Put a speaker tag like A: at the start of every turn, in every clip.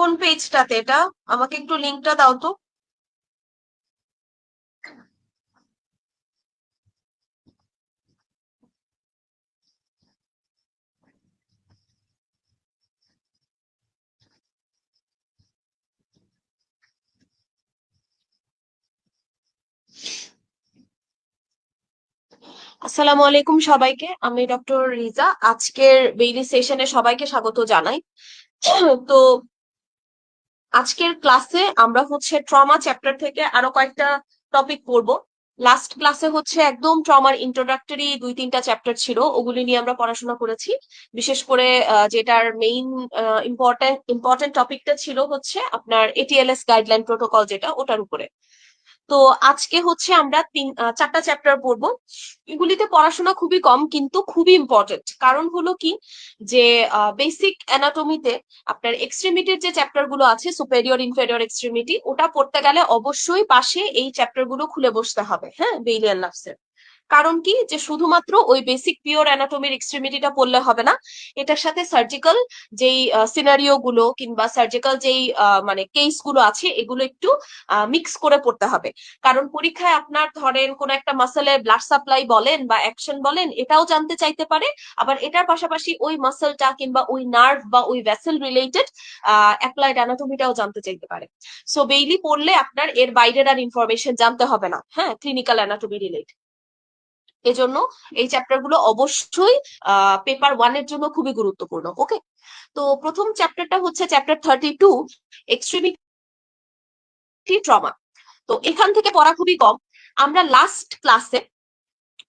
A: কোন পেজটাতে এটা? আমাকে একটু লিঙ্কটা দাও তো। আসসালামু আলাইকুম সবাইকে, আমি ডক্টর রিজা। আজকের বেইলি সেশনে সবাইকে স্বাগত জানাই। তো আজকের ক্লাসে আমরা হচ্ছে ট্রমা চ্যাপ্টার থেকে আরো কয়েকটা টপিক পড়বো। লাস্ট ক্লাসে হচ্ছে একদম ট্রমার ইন্ট্রোডাক্টরি 2-3টা চ্যাপ্টার ছিল, ওগুলি নিয়ে আমরা পড়াশোনা করেছি। বিশেষ করে যেটার মেইন ইম্পর্টেন্ট টপিকটা ছিল হচ্ছে আপনার এটিএলএস গাইডলাইন প্রোটোকল, যেটা ওটার উপরে। তো আজকে হচ্ছে আমরা 4টা চ্যাপ্টার পড়বো। এগুলিতে পড়াশোনা খুবই কম কিন্তু খুবই ইম্পর্টেন্ট। কারণ হলো কি, যে বেসিক অ্যানাটমিতে আপনার এক্সট্রিমিটির যে চ্যাপ্টার গুলো আছে, সুপেরিয়র ইনফেরিয়র এক্সট্রিমিটি, ওটা পড়তে গেলে অবশ্যই পাশে এই চ্যাপ্টার গুলো খুলে বসতে হবে, হ্যাঁ, বেইলিয়ান নার্ভসের। কারণ কি, যে শুধুমাত্র ওই বেসিক পিওর অ্যানাটমির এক্সট্রিমিটিটা পড়লে হবে না, এটার সাথে সার্জিক্যাল যেই সিনারিও গুলো কিংবা সার্জিক্যাল যেই মানে কেস গুলো আছে, এগুলো একটু মিক্স করে পড়তে হবে। কারণ পরীক্ষায় আপনার ধরেন কোন একটা মাসেলের ব্লাড সাপ্লাই বলেন বা অ্যাকশন বলেন, এটাও জানতে চাইতে পারে। আবার এটার পাশাপাশি ওই মাসেলটা কিংবা ওই নার্ভ বা ওই ভেসেল রিলেটেড অ্যাপ্লাইড অ্যানাটমিটাও জানতে চাইতে পারে। সো বেইলি পড়লে আপনার এর বাইরের আর ইনফরমেশন জানতে হবে না, হ্যাঁ, ক্লিনিক্যাল অ্যানাটমি রিলেটেড। এজন্য এই চ্যাপ্টার গুলো অবশ্যই পেপার 1 এর জন্য খুবই গুরুত্বপূর্ণ। ওকে, তো প্রথম চ্যাপ্টারটা হচ্ছে চ্যাপ্টার 32, এক্সট্রিমিটি ট্রমা। তো এখান থেকে পড়া খুবই কম। আমরা লাস্ট ক্লাসে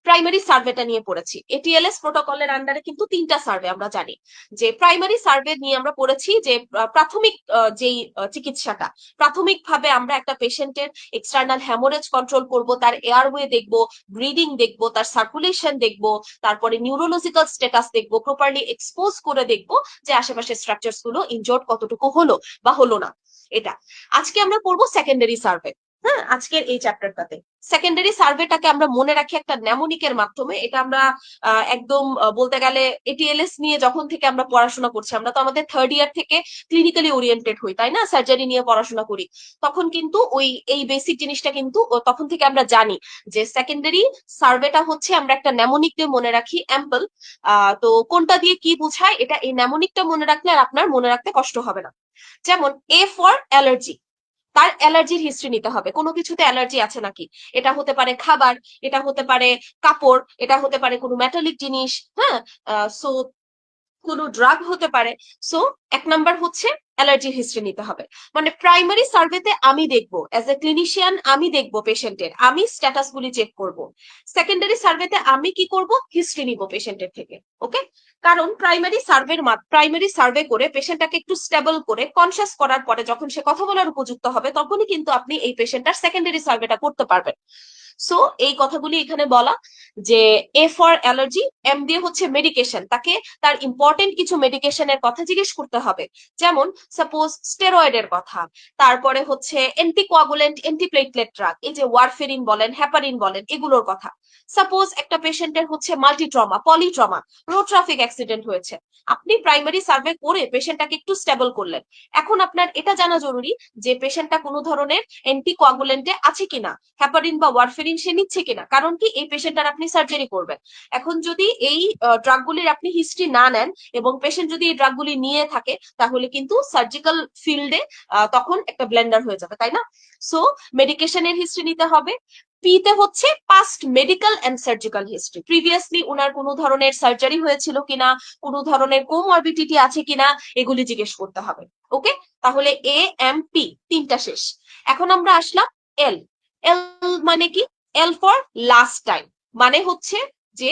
A: প্রাইমারি সার্ভেটা নিয়ে পড়েছি। এটিএলএস প্রোটোকলের আন্ডারে কিন্তু 3টা সার্ভে আমরা জানি। যে প্রাইমারি সার্ভে নিয়ে আমরা পড়েছি যে প্রাথমিক যেই চিকিৎসাটা, প্রাথমিকভাবে আমরা একটা পেশেন্টের এক্সটার্নাল হ্যামোরেজ কন্ট্রোল করব, তার এয়ারওয়ে দেখব, ব্রিদিং দেখব, তার সার্কুলেশন দেখব, তারপরে নিউরোলজিক্যাল স্ট্যাটাস দেখব, প্রপারলি এক্সপোজ করে দেখব যে আশেপাশের স্ট্রাকচারস গুলো ইনজোর্ড কতটুকু হলো বা হলো না। এটা আজকে আমরা পড়বো সেকেন্ডারি সার্ভে। হ্যাঁ, আজকের এই চ্যাপ্টারটাতে সেকেন্ডারি সার্ভেটাকে আমরা মনে রাখি একটা নেমোনিকের মাধ্যমে। এটা আমরা একদম বলতে গেলে এটিএলএস নিয়ে যখন থেকে আমরা পড়াশোনা করছি, আমরা তো আমাদের 3rd ইয়ার থেকে ক্লিনিক্যালি ওরিয়েন্টেড হই, তাই না, সার্জারি নিয়ে পড়াশোনা করি। তখন কিন্তু ওই এই বেসিক জিনিসটা কিন্তু তখন থেকে আমরা জানি যে সেকেন্ডারি সার্ভেটা হচ্ছে আমরা একটা নেমোনিক দিয়ে মনে রাখি, অ্যাম্পল। তো কোনটা দিয়ে কি বোঝায়, এটা এই নেমোনিকটা মনে রাখলে আর আপনার মনে রাখতে কষ্ট হবে না। যেমন এ ফর অ্যালার্জি, তার অ্যালার্জির হিস্ট্রি নিতে হবে, কোনো কিছুতে অ্যালার্জি আছে নাকি। এটা হতে পারে খাবার, এটা হতে পারে কাপড়, এটা হতে পারে কোনো মেটালিক জিনিস, হ্যাঁ, সো কোনো ড্রাগ হতে পারে। সো 1 নাম্বার হচ্ছে অ্যালার্জির হিস্ট্রি নিতে হবে। মানে প্রাইমারি সার্ভেতে আমি দেখবো, অ্যাজ এ ক্লিনিশিয়ান আমি দেখবো পেশেন্টের, আমি স্ট্যাটাস গুলি চেক করব। সেকেন্ডারি সার্ভেতে আমি কি করব, হিস্ট্রি নিব পেশেন্টের থেকে। ওকে, কারণ প্রাইমারি সার্ভে করে পেশেন্টটাকে একটু স্টেবল করে কনসিয়াস করার পরে যখন সে কথা বলার উপযুক্ত হবে, তখনই কিন্তু আপনি এই পেশেন্টটার সেকেন্ডারি সার্ভেটা করতে পারবেন। সো এই কথাগুলি এখানে বলা, যে এ ফর অ্যালার্জি, এম দিয়ে হচ্ছে মেডিকেশন, তাকে তার ইম্পর্টেন্ট কিছু মেডিকেশনের কথা জিজ্ঞেস করতে হবে। যেমন সাপোজ স্টেরয়েডের কথা, তারপরে হচ্ছে অ্যান্টিকোয়াগুলেন্ট, অ্যান্টিপ্লেটলেট ড্রাগ, এই যে ওয়ারফেরিন বলেন, হ্যাপারিন বলেন, এগুলোর কথা। সাপোজ একটা পেশেন্টের হচ্ছে multi trauma, polytrauma, road traffic accident হয়েছে, আপনি প্রাইমারি সার্ভে করে পেশেন্টটাকে একটু স্টেবল করলেন। এখন আপনার এটা জানা জরুরি যে পেশেন্টটা কোনো ধরনের অ্যান্টিকোয়াগুলেন্টে আছে কিনা, হ্যাপারিন বা ওয়ারফেরিন সে নিচ্ছে কিনা। কারণ কি, এই পেশেন্টটার আপনি সার্জারি করবেন। এখন যদি এই ড্রাগগুলির আপনি হিস্ট্রি না নেন এবং পেশেন্ট যদি এই ড্রাগগুলি নিয়ে থাকে, তাহলে কিন্তু সার্জিক্যাল ফিল্ডে তখন একটা ব্লেন্ডার হয়ে যাবে, তাই না। সো মেডিকেশনের হিস্ট্রি নিতে হবে। পিতে হচ্ছে past medical and surgical history, previously ওনার কোনো ধরনের সার্জারি হয়েছিল কিনা, কোনো ধরনের কোমরবিডিটি আছে কিনা, এগুলি জিজ্ঞেস করতে হবে। ওকে, তাহলে এ এম পি 3টা শেষ। এখন আমরা আসলাম এল। এল মানে কি, এল ফর লাস্ট টাইম, মানে হচ্ছে যে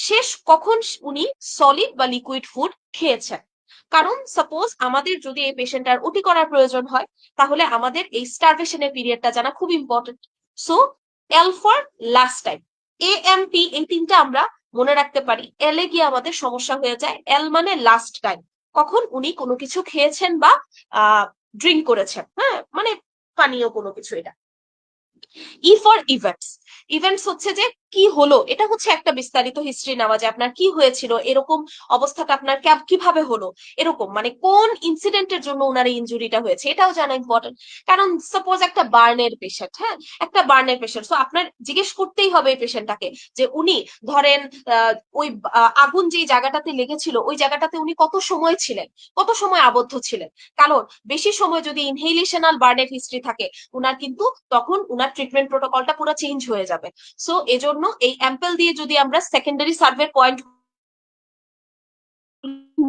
A: শেষ কখন উনি সলিড বা লিকুইড ফুড খেয়েছেন। কারণ সাপোজ আমাদের যদি এই পেশেন্টার ওটি করার প্রয়োজন হয়, তাহলে আমাদের এই স্টারভেশনের পিরিয়ডটা জানা খুব important. So L for last time, A M P, এই 3টা আমরা মনে রাখতে পারি। এল এ গিয়ে আমাদের সমস্যা হয়ে যায়। এল মানে লাস্ট টাইম, কখন উনি কোনো কিছু খেয়েছেন বা ড্রিঙ্ক করেছেন, হ্যাঁ, মানে পানীয় কোনো কিছু। এটা ই ফর ইভেন্টস। ইভেন্টস হচ্ছে যে কি হলো, এটা হচ্ছে একটা বিস্তারিত হিস্ট্রি নেওয়া, যে আপনার কি হয়েছিল, এরকম অবস্থাটা আপনার কিভাবে হলো, এরকম মানে কোন ইনসিডেন্টের জন্য ওনার এই ইনজুরিটা হয়েছে, এটাও জানা ইম্পর্টেন্ট। কারণ সাপোজ একটা বার্নের পেশেন্ট, হ্যাঁ, একটা বার্নের পেশেন্ট, সো আপনার জিজ্ঞেস করতেই হবে এই পেশেন্টটাকে যে উনি ধরেন ওই আগুন যে জায়গাটাতে লেগেছিল ওই জায়গাটাতে উনি কত সময় ছিলেন, কত সময় আবদ্ধ ছিলেন। কারণ বেশি সময় যদি ইনহেলেশনাল বার্নের হিস্ট্রি থাকে, উনার কিন্তু তখন উনার ট্রিটমেন্ট প্রোটোকলটা পুরো চেঞ্জ হয়ে যাবে। সো এজন্য এই অ্যাম্পেল দিয়ে যদি আমরা সেকেন্ডারি সার্ভে পয়েন্ট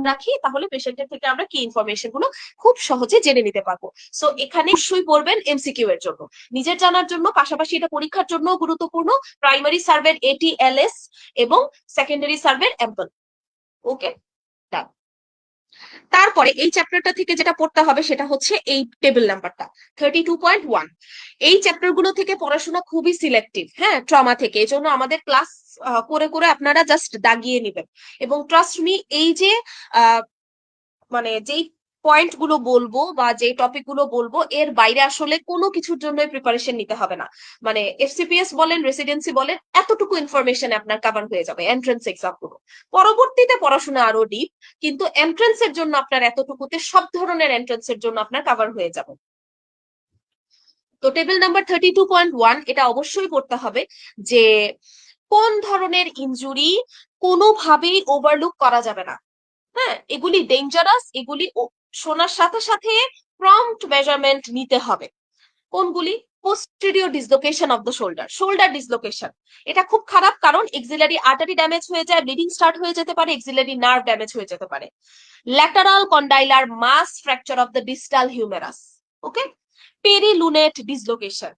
A: রাখি, তাহলে পেশেন্টের থেকে আমরা কি ইনফরমেশন গুলো খুব সহজে জেনে নিতে পারবো। সো এখানে অবশ্যই পড়বেন এমসিকিউ এর জন্য, নিজের জানার জন্য, পাশাপাশি এটা পরীক্ষার জন্য গুরুত্বপূর্ণ। প্রাইমারি সার্ভের ATLS এবং সেকেন্ডারি সার্ভের অ্যাম্পেল। ওকে, তারপরে এই চ্যাপ্টারটা থেকে যেটা পড়তে হবে সেটা হচ্ছে এই টেবিল নাম্বারটা 32.1। এই চ্যাপ্টার গুলো থেকে পড়াশোনা খুবই সিলেক্টিভ, হ্যাঁ, ট্রমা থেকে। এই জন্য আমাদের ক্লাস করে করে আপনারা জাস্ট দাগিয়ে নেবেন। এবং ট্রাস্ট মি, এই যে মানে যেই পয়েন্ট গুলো বলবো বা যে টপিক গুলো বলবো, এর বাইরে আসলে কোনো কিছুর জন্য প্রিপারেশন নিতে হবে না। মানে FCPS বলেন, রেসিডেন্সি বলেন, এতটুকু ইনফরমেশন আপনার কভার হয়ে যাবে এন্ট্রান্স এক্সাম গুলো। পরবর্তীতে পড়াশোনা আরো ডিপ, কিন্তু এন্ট্রান্স এর জন্য আপনার এতটুকুতে সব ধরনের এন্ট্রান্স এর জন্য আপনার কভার হয়ে যাবে। তো টেবিল নাম্বার 32.1 এটা অবশ্যই পড়তে হবে, যে কোন ধরনের ইনজুরি কোনোভাবেই ওভারলুক করা যাবে না। হ্যাঁ, এগুলি ডেঞ্জারাস, এগুলি শোনার সাথে সাথে প্রম্পট মেজারমেন্ট নিতে হবে। কোনগুলি? Posterior dislocation of the shoulder, shoulder dislocation, এটা খুব খারাপ, কারণ এক্সিলারি আর্টারি ড্যামেজ হয়ে যায়, ব্লিডিং স্টার্ট হয়ে যেতে পারে, এক্সিলারি নার্ভ ড্যামেজ হয়ে যেতে পারে। Lateral condylar mass fracture of the distal humerus. Okay, perilunate dislocation,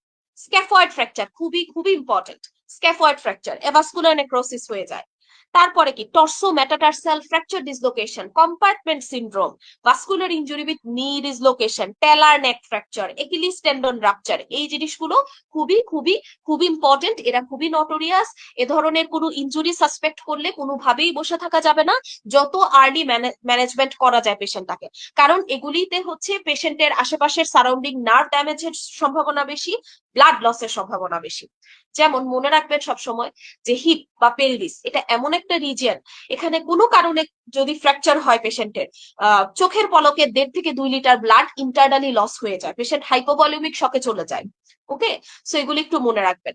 A: scaphoid fracture, খুবই খুবই important, scaphoid fracture, avascular necrosis হয়ে যায়। তারপরে কি? Tarsometatarsal fracture dislocation, compartment syndrome, vascular injury with knee dislocation, talar neck fracture, Achilles tendon rupture. এই জিনিসগুলো খুবই খুবই খুবই ইম্পর্টেন্ট, এরা খুবই নটোরিয়াস। এ ধরনের কোনো ইনজুরি সাসপেক্ট করলে কোনোভাবেই বসে থাকা যাবে না, যত আর্লি ম্যানেজমেন্ট করা যায় পেশেন্টটাকে। কারণ এগুলিতে হচ্ছে পেশেন্টের আশেপাশের সারাউন্ডিং নার্ভ ড্যামেজের সম্ভাবনা বেশি, ব্লাড লসের সম্ভাবনা বেশি। যেমন মনে রাখবেন সবসময় যে হিপ বা পেলভিস এটা এমন একটা রিজিয়ন, এখানে কোনো কারণে যদি ফ্র্যাকচার হয় পেশেন্টের, চোখের পলকে 1.5 থেকে 2 লিটার ব্লাড ইন্টারনালি লস হয়ে যায়, পেশেন্ট হাইপোভলিউমিক শকে চলে যায়। ওকে, সো এগুলি একটু মনে রাখবেন।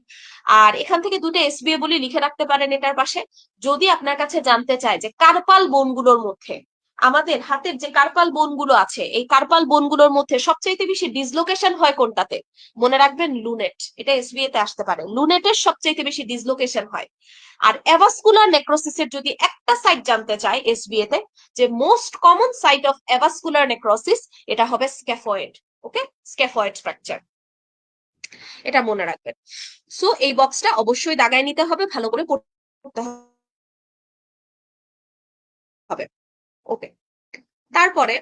A: আর এখান থেকে দুটো SBA বলি লিখে রাখতে পারেন এটার পাশে। যদি আপনার কাছে জানতে চায় যে কার্পাল বোনগুলোর মধ্যে, আমাদের হাতের যে কার্পাল বোনগুলো আছে, এই কার্পাল বোনগুলোর মধ্যে সবচাইতে বেশি ডিসলোকেশন হয় কোনটাতে, মনে রাখবেন লুনেট। এটা SBA তে আসতে পারে, লুনেটের সবচাইতে বেশি ডিসলোকেশন হয়। আর অ্যাভাস্কুলার নেক্রোসিসের যদি একটা সাইট জানতে চায় SBA তে, যে most common site of avascular necrosis, এটা হবে স্ক্যাফয়েড। ওকে, স্ক্যাফয়েড ফ্র্যাকচার, এটা মনে রাখবেন। সো এই বক্সটা অবশ্যই দাগায় নিতে হবে, ভালো করে পড়তে হবে। ওকে, তারপরে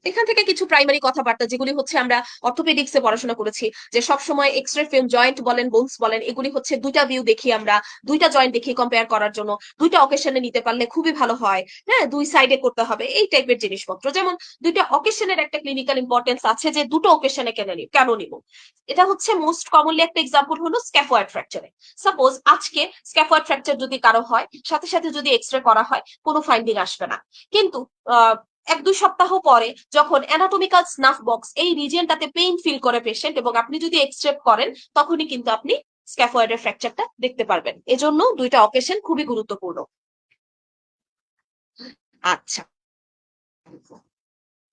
A: এখান থেকে কিছু প্রাইমারি কথাবার্তা, যেগুলি হচ্ছে আমরা অর্থোপেডিক্সে পড়াশোনা করেছি, যে সবসময় এক্সরে ফিল্ম, জয়েন্ট বলেন, বোনস বলেন, এগুলি হচ্ছে দুইটা ভিউ দেখি আমরা, দুইটা জয়েন্ট দেখি কম্পেয়ার করার জন্য, দুইটা অকেশনে নিতে পারলে খুবই ভালো হয়। হ্যাঁ, দুই সাইডে করতে হবে, এই টাইপের জিনিসপত্র। যেমন দুইটা অকেশনের একটা ক্লিনিক্যাল ইম্পর্টেন্স আছে, যে দুটো অকেশনে কেন নিব। এটা হচ্ছে মোস্ট কমনলি একটা এক্সাম্পল হলো স্ক্যাফয়েড ফ্র্যাকচারে। সাপোজ আজকে স্ক্যাফয়েড ফ্র্যাকচার যদি কারো হয়, সাথে সাথে যদি এক্সরে করা হয়, কোনো ফাইন্ডিং আসবে না। কিন্তু 1-2 সপ্তাহ পরে যখন অ্যানাটমিক্যাল স্নাফ বক্স এই রিজিয়নটাতে পেইন ফিল করে পেশেন্ট, এবং আপনি যদি এক্সরে করেন, তখনই কিন্তু আপনি স্ক্যাফয়েডের ফ্র্যাকচারটা দেখতে পারবেন। এজন্য দুইটা অকেশন খুবই গুরুত্বপূর্ণ। আচ্ছা,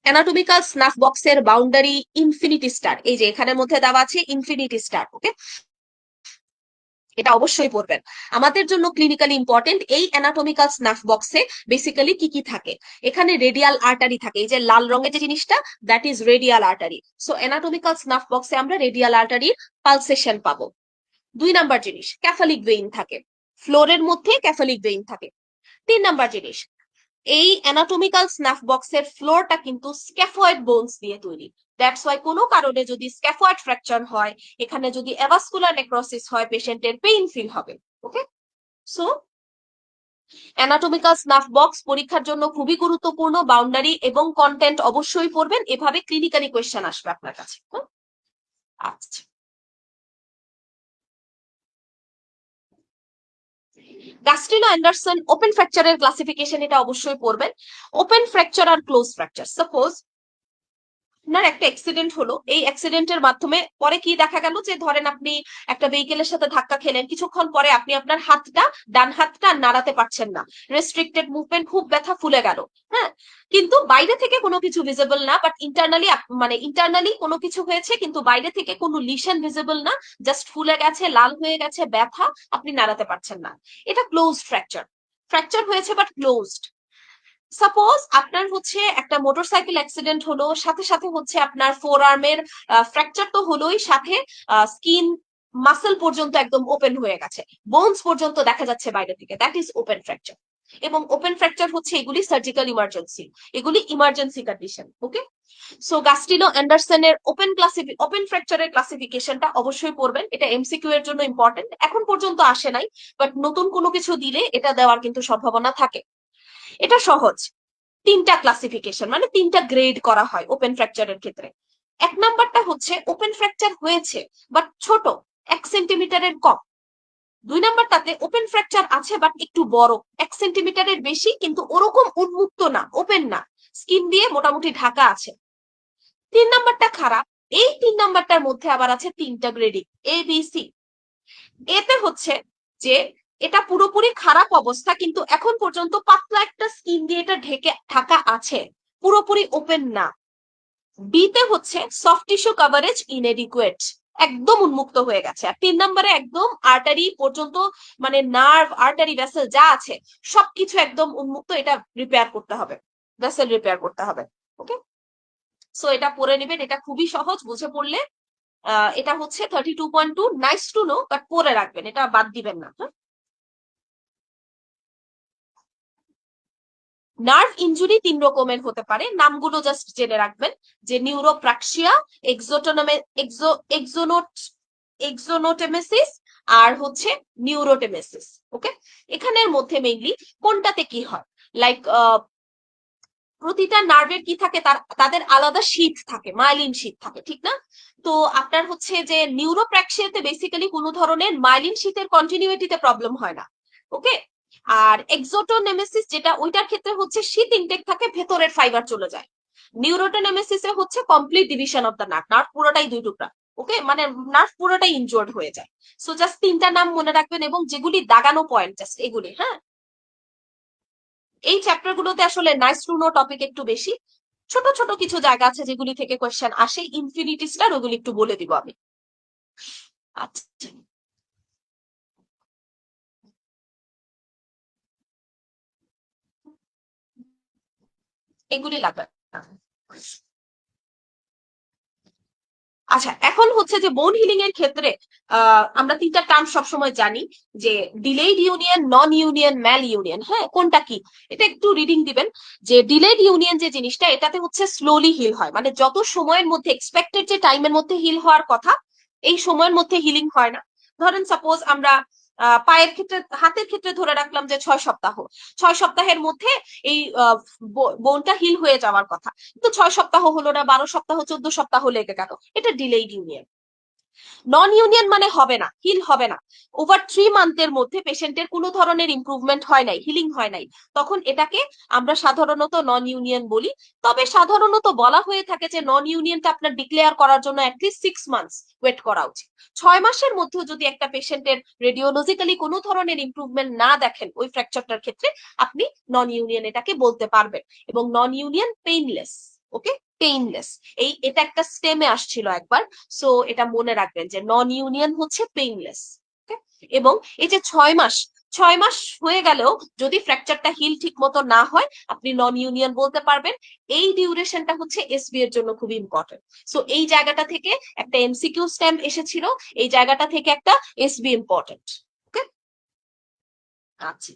A: অ্যানাটমিক্যাল স্নাফ বক্সের বাউন্ডারি ইনফিনিটি স্টার, এই যে এখানের মধ্যে দেওয়া আছে ইনফিনিটি স্টার। ওকে, এটা অবশ্যই পড়বেন, আমাদের জন্য ক্লিনিক্যালি ইম্পর্টেন্ট। এই অ্যানাটমিক্যাল স্নাফ বক্সে বেসিক্যালি কি কি থাকে? এখানে রেডিয়াল আর্টারি থাকে, এই যে লাল রঙের যে জিনিসটা, that is radial artery. So anatomical snuff বক্সে আমরা রেডিয়াল আর্টারির পালসেশন পাবো। 2 নাম্বার জিনিস, ক্যাফালিক ভেইন থাকে, ফ্লোরের মধ্যে ক্যাফালিক ভেইন থাকে। 3 নাম্বার জিনিস, এই অ্যানাটমিক্যাল স্নাফ বক্সের ফ্লোরটা কিন্তু স্ক্যাফয়েড বোনস দিয়ে তৈরি। দ্যাটস ওয়াই কোনো কারণে যদি স্ক্যাফয়েড ফ্র্যাকচার হয়, এখানে যদি অ্যাভাস্কুলার নেক্রোসিস হয়, পেশেন্টের পেইন ফিল হবে। ওকে, সো অ্যানাটমিক্যাল স্নাফ বক্স পরীক্ষার জন্য খুবই গুরুত্বপূর্ণ। বাউন্ডারি এবং কন্টেন্ট অবশ্যই পড়বেন, এভাবে ক্লিনিক্যালি কোয়েশ্চেন আসবে আপনার কাছে। আচ্ছা। গাস্টিনো অ্যান্ডারসন ওপেন ফ্র্যাকচারের ক্লাসিফিকেশন এটা অবশ্যই পড়বেন। ওপেন ফ্র্যাকচার আর ক্লোজ ফ্র্যাকচার, সাপোজ আপনার একটা অ্যাক্সিডেন্ট হলো, এই অ্যাক্সিডেন্টের মাধ্যমে পরে কি দেখা গেল যে ধরেন আপনি একটা ভেহিকেলের সাথে ধাক্কা খেলেন, কিছুক্ষণ পরে আপনি আপনার হাতটা, ডান হাতটা আর নাড়াতে পারছেন না, রেস্ট্রিক্টেড মুভমেন্ট, খুব ব্যথা, ফুলে গেল। হ্যাঁ, কিন্তু বাইরে থেকে কোনো কিছু ভিজিবল না, বাট ইন্টারনালি মানে ইন্টারনালি কোনো কিছু হয়েছে কিন্তু বাইরে থেকে কোনো লিশন ভিজিবল না, জাস্ট ফুলে গেছে, লাল হয়ে গেছে, ব্যথা, আপনি নাড়াতে পারছেন না, এটা ক্লোজড ফ্র্যাকচার। ফ্র্যাকচার হয়েছে বাট ক্লোজড। সাপোজ আপনার হচ্ছে একটা মোটরসাইকেল অ্যাক্সিডেন্ট হলো, সাথে সাথে হচ্ছে আপনার ফোর আর্মের ফ্র্যাকচার তো হলোই, সাথে স্কিন মাসল পর্যন্ত একদম ওপেন হয়ে গেছে, বোনস পর্যন্ত দেখা যাচ্ছে বাইরে থেকে, দ্যাট ইজ ওপেন ফ্র্যাকচার। এবং ওপেন ফ্র্যাকচার হচ্ছে এগুলি সার্জিক্যাল ইমার্জেন্সি, এগুলি ইমার্জেন্সি কন্ডিশন। ওকে, সো গাস্টিনো অ্যান্ডারসনের ওপেন ফ্র্যাকচারের ক্লাসিফিকেশনটা অবশ্যই পড়বেন, এটা এমসিকিউ এর জন্য ইম্পর্টেন্ট, এখন পর্যন্ত আসে নাই, বাট নতুন কোনো কিছু দিলে এটা দেওয়ার কিন্তু সম্ভাবনা থাকে। এটা সহজ, তিনটা ক্লাসিফিকেশন মানে তিনটা গ্রেড করা হয় ওপেন ফ্র্যাকচারের ক্ষেত্রে। এক নাম্বারটা হচ্ছে ওপেন ফ্র্যাকচার হয়েছে বাট ছোট, 1 সেন্টিমিটারের কম। দুই নাম্বারটাতে ওপেন ফ্র্যাকচার আছে বাট একটু বড়, 1 সেন্টিমিটারের বেশি কিন্তু ওরকম উন্মুক্ত না, ওপেন না, স্কিন দিয়ে মোটামুটি ঢাকা আছে। তিন নাম্বারটা খারাপ, এই তিন নাম্বারটার মধ্যে আবার আছে তিনটা গ্রেডিং, ABC। এতে হচ্ছে যে এটা পুরোপুরি খারাপ অবস্থা, কিন্তু এখন পর্যন্ত পাতলা একটা স্কিন দিয়ে এটা ঢেকে ঢাকা আছে, পুরোপুরি ওপেন না। বিতে হচ্ছে সফট টিস্যু কভারেজ ইনএডিকুয়েট, একদম উন্মুক্ত হয়ে গেছে। আর তিন নম্বরে একদম আর্টারি পর্যন্ত, মানে নার্ভ, আর্টারি, ভেসেল যা আছে সবকিছু একদম উন্মুক্ত, এটা রিপেয়ার করতে হবে, ভেসেল রিপেয়ার করতে হবে। ওকে, সো এটা পড়ে নেবেন, এটা খুবই সহজ, বুঝে পড়লে। এটা হচ্ছে 32.2, নাইস টু নো, বাট পরে রাখবেন, এটা বাদ দিবেন না। নার্ভ ইনজুরি তিন রকমের হতে পারে, নামগুলো জাস্ট জেনে রাখবেন, যে নিউরোপ্রাক্সিয়া, এক্সোটোনমে এক্সো এক্সোনোট এক্সোনোটেমেসিস, আর হচ্ছে নিউরোটেমেসিস। ওকে, এখানের মধ্যে মেইনলি কোনটাতে কি হয়, লাইক প্রতিটা নার্ভের কি থাকে, তাদের আলাদা শীট থাকে, মাইলিন শীট থাকে, ঠিক না? তো আপনার হচ্ছে যে নিউরোপ্র্যাক্সিয়াতে বেসিক্যালি কোনো ধরনের মাইলিন শীটের কন্টিনিউইটিতে প্রবলেম হয় না। ওকে, আর এক্সোটোনেমেসিস যেটা, ওইটার ক্ষেত্রে হচ্ছে শীত ইনটেক থাকে, ভেতরের ফাইবার চলে যায়। নিউরোটোনেমেসিসে হচ্ছে complete division of the nerve, nerve পুরোটাই দুই টুকরা। ওকে, মানে নার্ভ পুরোটাই ইনজোর্ড হয়ে যায়। সো জাস্ট তিনটা নাম মনে রাখবেন, এবং যেগুলি দাগানো পয়েন্ট জাস্ট এগুলি। হ্যাঁ, এই চ্যাপ্টার গুলোতে আসলে নাইস টু নো টপিক একটু বেশি, ছোট ছোট কিছু জায়গা আছে যেগুলি থেকে কোয়েশ্চেন আসে, ইনফিনিটি স্টার, ওগুলি একটু বলে দিব আমি। আচ্ছা, এগুলি লাগবে না। আচ্ছা, এখন হচ্ছে যে বোন হিলিং এর ক্ষেত্রে আমরা তিনটা টার্ম সবসময় জানি, যে ডিলেড ইউনিয়ন, নন ইউনিয়ন, ম্যাল ইউনিয়ন। হ্যাঁ, কোনটা কি এটা একটু রিডিং দিবেন। যে ডিলেড ইউনিয়ন যে জিনিসটা, এটাতে হচ্ছে স্লোলি হিল হয়, মানে যত সময়ের মধ্যে, এক্সপেক্টেড যে টাইমের মধ্যে হিল হওয়ার কথা, এই সময়ের মধ্যে হিলিং হয় না। ধরেন সাপোজ আমরা পায়ের ক্ষেত্রে, হাতের ক্ষেত্রে ধরে রাখলাম যে 6 সপ্তাহ, 6 সপ্তাহের মধ্যে এই বোনটা হিল হয়ে যাওয়ার কথা, কিন্তু 6 সপ্তাহ হলো না, 12 সপ্তাহ, 14 সপ্তাহ লেগে গেল, এটা ডিলেইড ইউনিয়ন। নন ইউনিয়ন মানে হবে না, হিল হবে না, ওভার 3 মান্থের মধ্যে পেশেন্টের কোনো ধরনের ইমপ্রুভমেন্ট হয় নাই, হিলিং হয় নাই, তখন এটাকে আমরা সাধারণত নন ইউনিয়ন বলি। তবে সাধারণত বলা হয়ে থাকে যে নন ইউনিয়নটা আপনার ডিক্লেয়ার করার জন্য অ্যাটলিস্ট 6 মান্থস ওয়েট করা উচিত। 6 মাসের মধ্যে যদি একটা পেশেন্টের রেডিওলজিক্যালি কোনো ধরনের ইমপ্রুভমেন্ট না দেখেন ওই ফ্র্যাকচারটার ক্ষেত্রে, আপনি নন ইউনিয়ন এটাকে বলতে পারবেন। এবং নন ইউনিয়ন পেইনলেস। ওকে, পেইনলেস, এটা একটা স্টেমে আসছিল একবার, সো এটা মনে রাখবেন যে নন ইউনিয়ন হচ্ছে পেইনলেস। এবং এই যে 6 মাস, 6 মাস হয়ে গেলেও যদি ফ্র্যাকচারটা হিল ঠিক মতো না হয়, আপনি নন ইউনিয়ন বলতে পারবেন। এই ডিউরেশনটা হচ্ছে এসবি এর জন্য খুব ইম্পর্টেন্ট। সো এই জায়গাটা থেকে একটা এমসিকিউ স্ট্যাম্প এসেছিল, এই জায়গাটা থেকে একটা এসবি ইম্পর্টেন্ট। ওকে, আচ্ছা,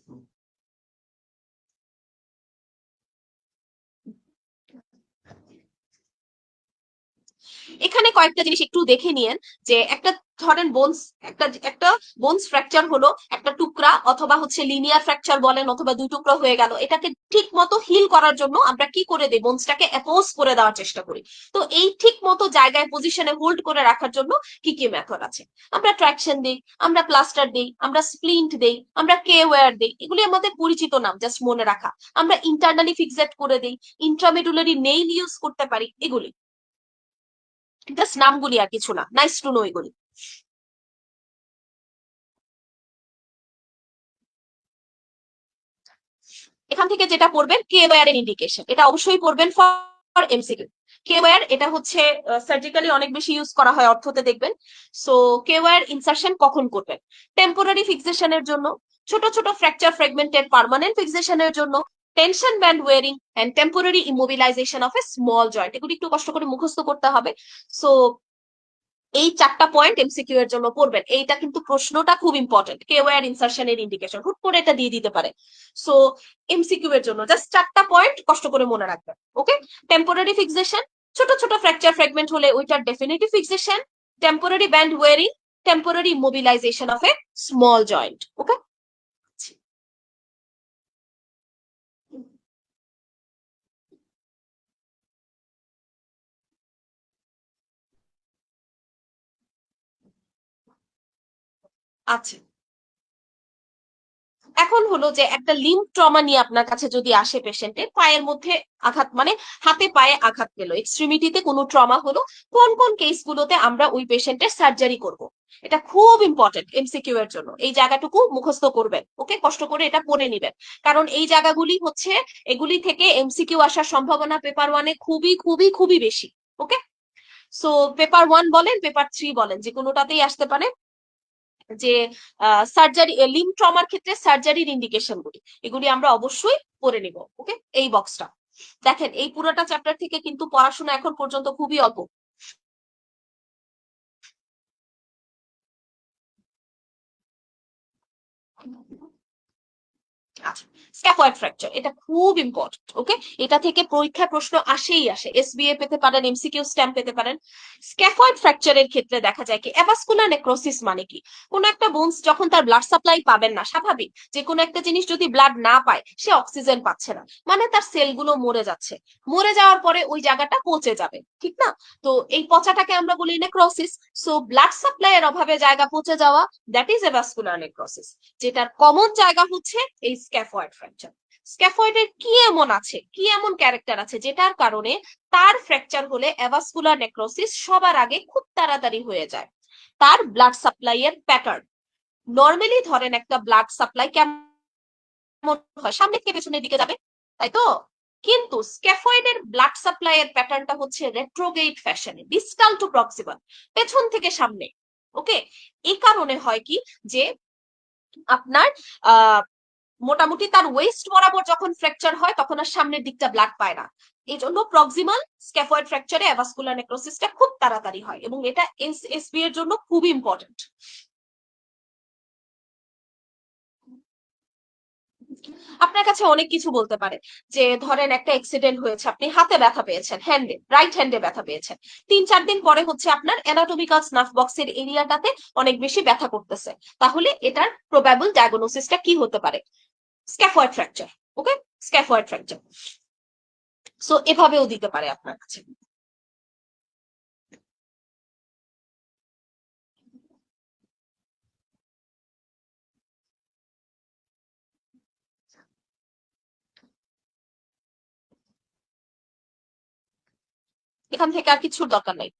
A: এখানে কয়েকটা জিনিস একটু দেখে নিয়েন যে একটা ধরেন বোনস একটা একটা বোনস ফ্র্যাকচার হলো, একটা টুকরা অথবা হচ্ছে লিনিয়ার ফ্র্যাকচার বলেন অথবা দুই টুকরা হয়ে গেল, এটাকে ঠিক মতো হিল করার জন্য আমরা কি করে দিই, বোনসটাকে অ্যাপোজ করে দেওয়ার চেষ্টা করি। তো এই ঠিক মতো জায়গায় পজিশনে হোল্ড করে রাখার জন্য কি কি মেথড আছে? আমরা ট্র্যাকশন দিই, আমরা প্লাস্টার দিই, আমরা স্প্লিন্ট দেই, আমরা কে ওয়্যার দিই, এগুলি আমাদের পরিচিত নাম, জাস্ট মনে রাখা। আমরা ইন্টারনালি ফিক্সেট করে দিই, ইন্ট্রামেডুলারি নেইল ইউজ করতে পারি, এগুলি জাস্ট নামগুলি আর কিছু না, নাইস টু নো এগুলি। এখান থেকে যেটা পড়বেন কে ওয়্যার এর ইন্ডিকেশন, এটা অবশ্যই পড়বেন ফর এমসিকিউ। কে ওয়্যার এটা হচ্ছে সার্জিক্যালি অনেক বেশি ইউজ করা হয়, অর্থতে দেখবেন। সো কে ওয়্যার ইনসারশন কখন করবেন? টেম্পোরারি ফিক্সেশনের জন্য, ছোট ছোট ফ্র্যাকচার ফ্র্যাগমেন্টের পার্মানেন্ট ফিক্সেশনের জন্য, tension band wiring and temporary immobilization of a small joint, এগুলি একটু কষ্ট করে মুখস্থ করতে হবে। সো এই চারটা পয়েন্ট এমসিকিউ এর জন্য পড়বেন। এইটা কিন্তু প্রশ্নটা খুব ইম্পর্টেন্ট, কে ওয়্যার ইনসারশনের ইন্ডিকেশন হুট করে এটা দিয়ে দিতে পারে। সো এমসিকিউ এর জন্য জাস্ট চারটা পয়েন্ট কষ্ট করে মনে রাখবেন। ওকে, টেম্পোরারি ফিক্সেশন, ছোট ছোট ফ্র্যাকচার ফ্র্যাগমেন্ট হলে ওইটার definitive fixation, temporary band wiring, temporary mobilisation of a small joint. Okay, আচ্ছা। এখন হলো যে একটা লিম্ফ ট্রমা নিয়ে আপনার কাছে যদি আসে পেশেন্টের, পায়ের মধ্যে আঘাত, মানে হাতে পায়ে আঘাত পেলো, এক্সট্রিমিটিতে কোনো ট্রমা হলো, কোন কোন কেসগুলোতে আমরা ওই পেশেন্টের সার্জারি করব? এটা খুব ইম্পর্টেন্ট এমসিকিউ এর জন্য, এই জায়গাটুকু মুখস্থ করবেন। ওকে, কষ্ট করে এটা পড়ে নিবেন, কারণ এই জায়গাগুলি হচ্ছে, এগুলি থেকে এমসিকিউ আসার সম্ভাবনা পেপার ওয়ানে খুবই খুবই খুবই বেশি। ওকে, সো পেপার ওয়ান বলেন পেপার থ্রি বলেন, যে কোনোটাতেই আসতে পারে যে সার্জারি, লিম্ফ ট্রমার ক্ষেত্রে সার্জারির ইন্ডিকেশন গুলি, এগুলি আমরা অবশ্যই পড়ে নিব। ওকে, এই বক্সটা দেখেন, এই পুরোটা চ্যাপ্টার থেকে কিন্তু পড়াশোনা এখন পর্যন্ত খুবই অল্প। আচ্ছা, স্ক্যাফয়েড ফ্র্যাকচার এটা খুব ইম্পর্টেন্ট। ওকে, এটা থেকে পরীক্ষা প্রশ্ন আসেই আসে, এসবিএ পেতে পারেন, এমসিকিউ স্ট্যাম্প পেতে পারেন। স্ক্যাফয়েড ফ্র্যাকচারের ক্ষেত্রে দেখা যায় কি, অ্যাভাস্কুলার নেক্রোসিস মানে কি, কোন একটা বোনস যখন তার ব্লাড সাপ্লাই পাবেন না, স্বাভাবিক যে কোনো একটা জিনিস যদি ব্লাড না পায় সে অক্সিজেন পাচ্ছে না, মানে তার সেলগুলো মরে যাচ্ছে, মরে যাওয়ার পরে ওই জায়গাটা পচে যাবে, ঠিক না? তো এই পচাটাকে আমরা বলি নেক্রোসিস। সো ব্লাড সাপ্লাই এর অভাবে জায়গা পচে যাওয়া, দ্যাট ইজ অ্যাভাস্কুলার নেক্রোসিস। যেটার কমন জায়গা হচ্ছে এই স্ক্যাফয়েড ফ্র্যাকচার। স্ক্যাফয়েডের কি এমন আছে, কি এমন ক্যারেক্টার আছে যেটার কারণে তার ফ্র্যাকচার হলে অ্যাভাস্কুলার নেক্রোসিস সবার আগে খুব তাড়াতাড়ি হয়ে যায়? তার ব্লাড সাপ্লাই এর প্যাটার্ন। নর্মালি ধরেন একটা ব্লাড সাপ্লাই কেমন হয়, সামনে থেকে পেছনের দিকে যাবে, তাই তো? কিন্তু স্ক্যাফয়েডের ব্লাড সাপ্লাই এর প্যাটার্নটা হচ্ছে রেট্রোগেট ফ্যাশনে, ডিসটাল টু প্রক্সিমাল, পেছন থেকে সামনে। ওকে, এই কারণে হয় কি যে আপনার আহ মোটামুটি তার ওয়েস্ট বরাবর যখন ফ্র্যাকচার হয় তখন আর সামনের দিকটা ব্লাড পায় না। এই জন্য প্রক্সিমাল স্ক্যাফয়েড ফ্র্যাকচারে অ্যাভাস্কুলার নেক্রোসিসটা খুব তাড়াতাড়ি হয়, এবং এটা এসবি এর জন্য খুবই ইম্পর্টেন্ট। আপনার কাছে অনেক কিছু বলতে পারে, যে ধরেন একটা অ্যাক্সিডেন্ট হয়েছে, আপনি হাতে ব্যথা পেয়েছেন, হ্যান্ডে, রাইট হ্যান্ডে ব্যথা পেয়েছেন, 3-4 দিন পরে হচ্ছে আপনার অ্যানাটমিক্যাল স্নাফ বক্সের এরিয়াটাতে অনেক বেশি ব্যথা করতেছে, তাহলে এটার প্রবাবল ডায়াগনোসিসটা কি হতে পারে? Scaphoid fracture. Okay, scaphoid fracture. So এভাবেও দিতে পারে আপনার কাছে। এখান থেকে আর কিছুর দরকার নাই,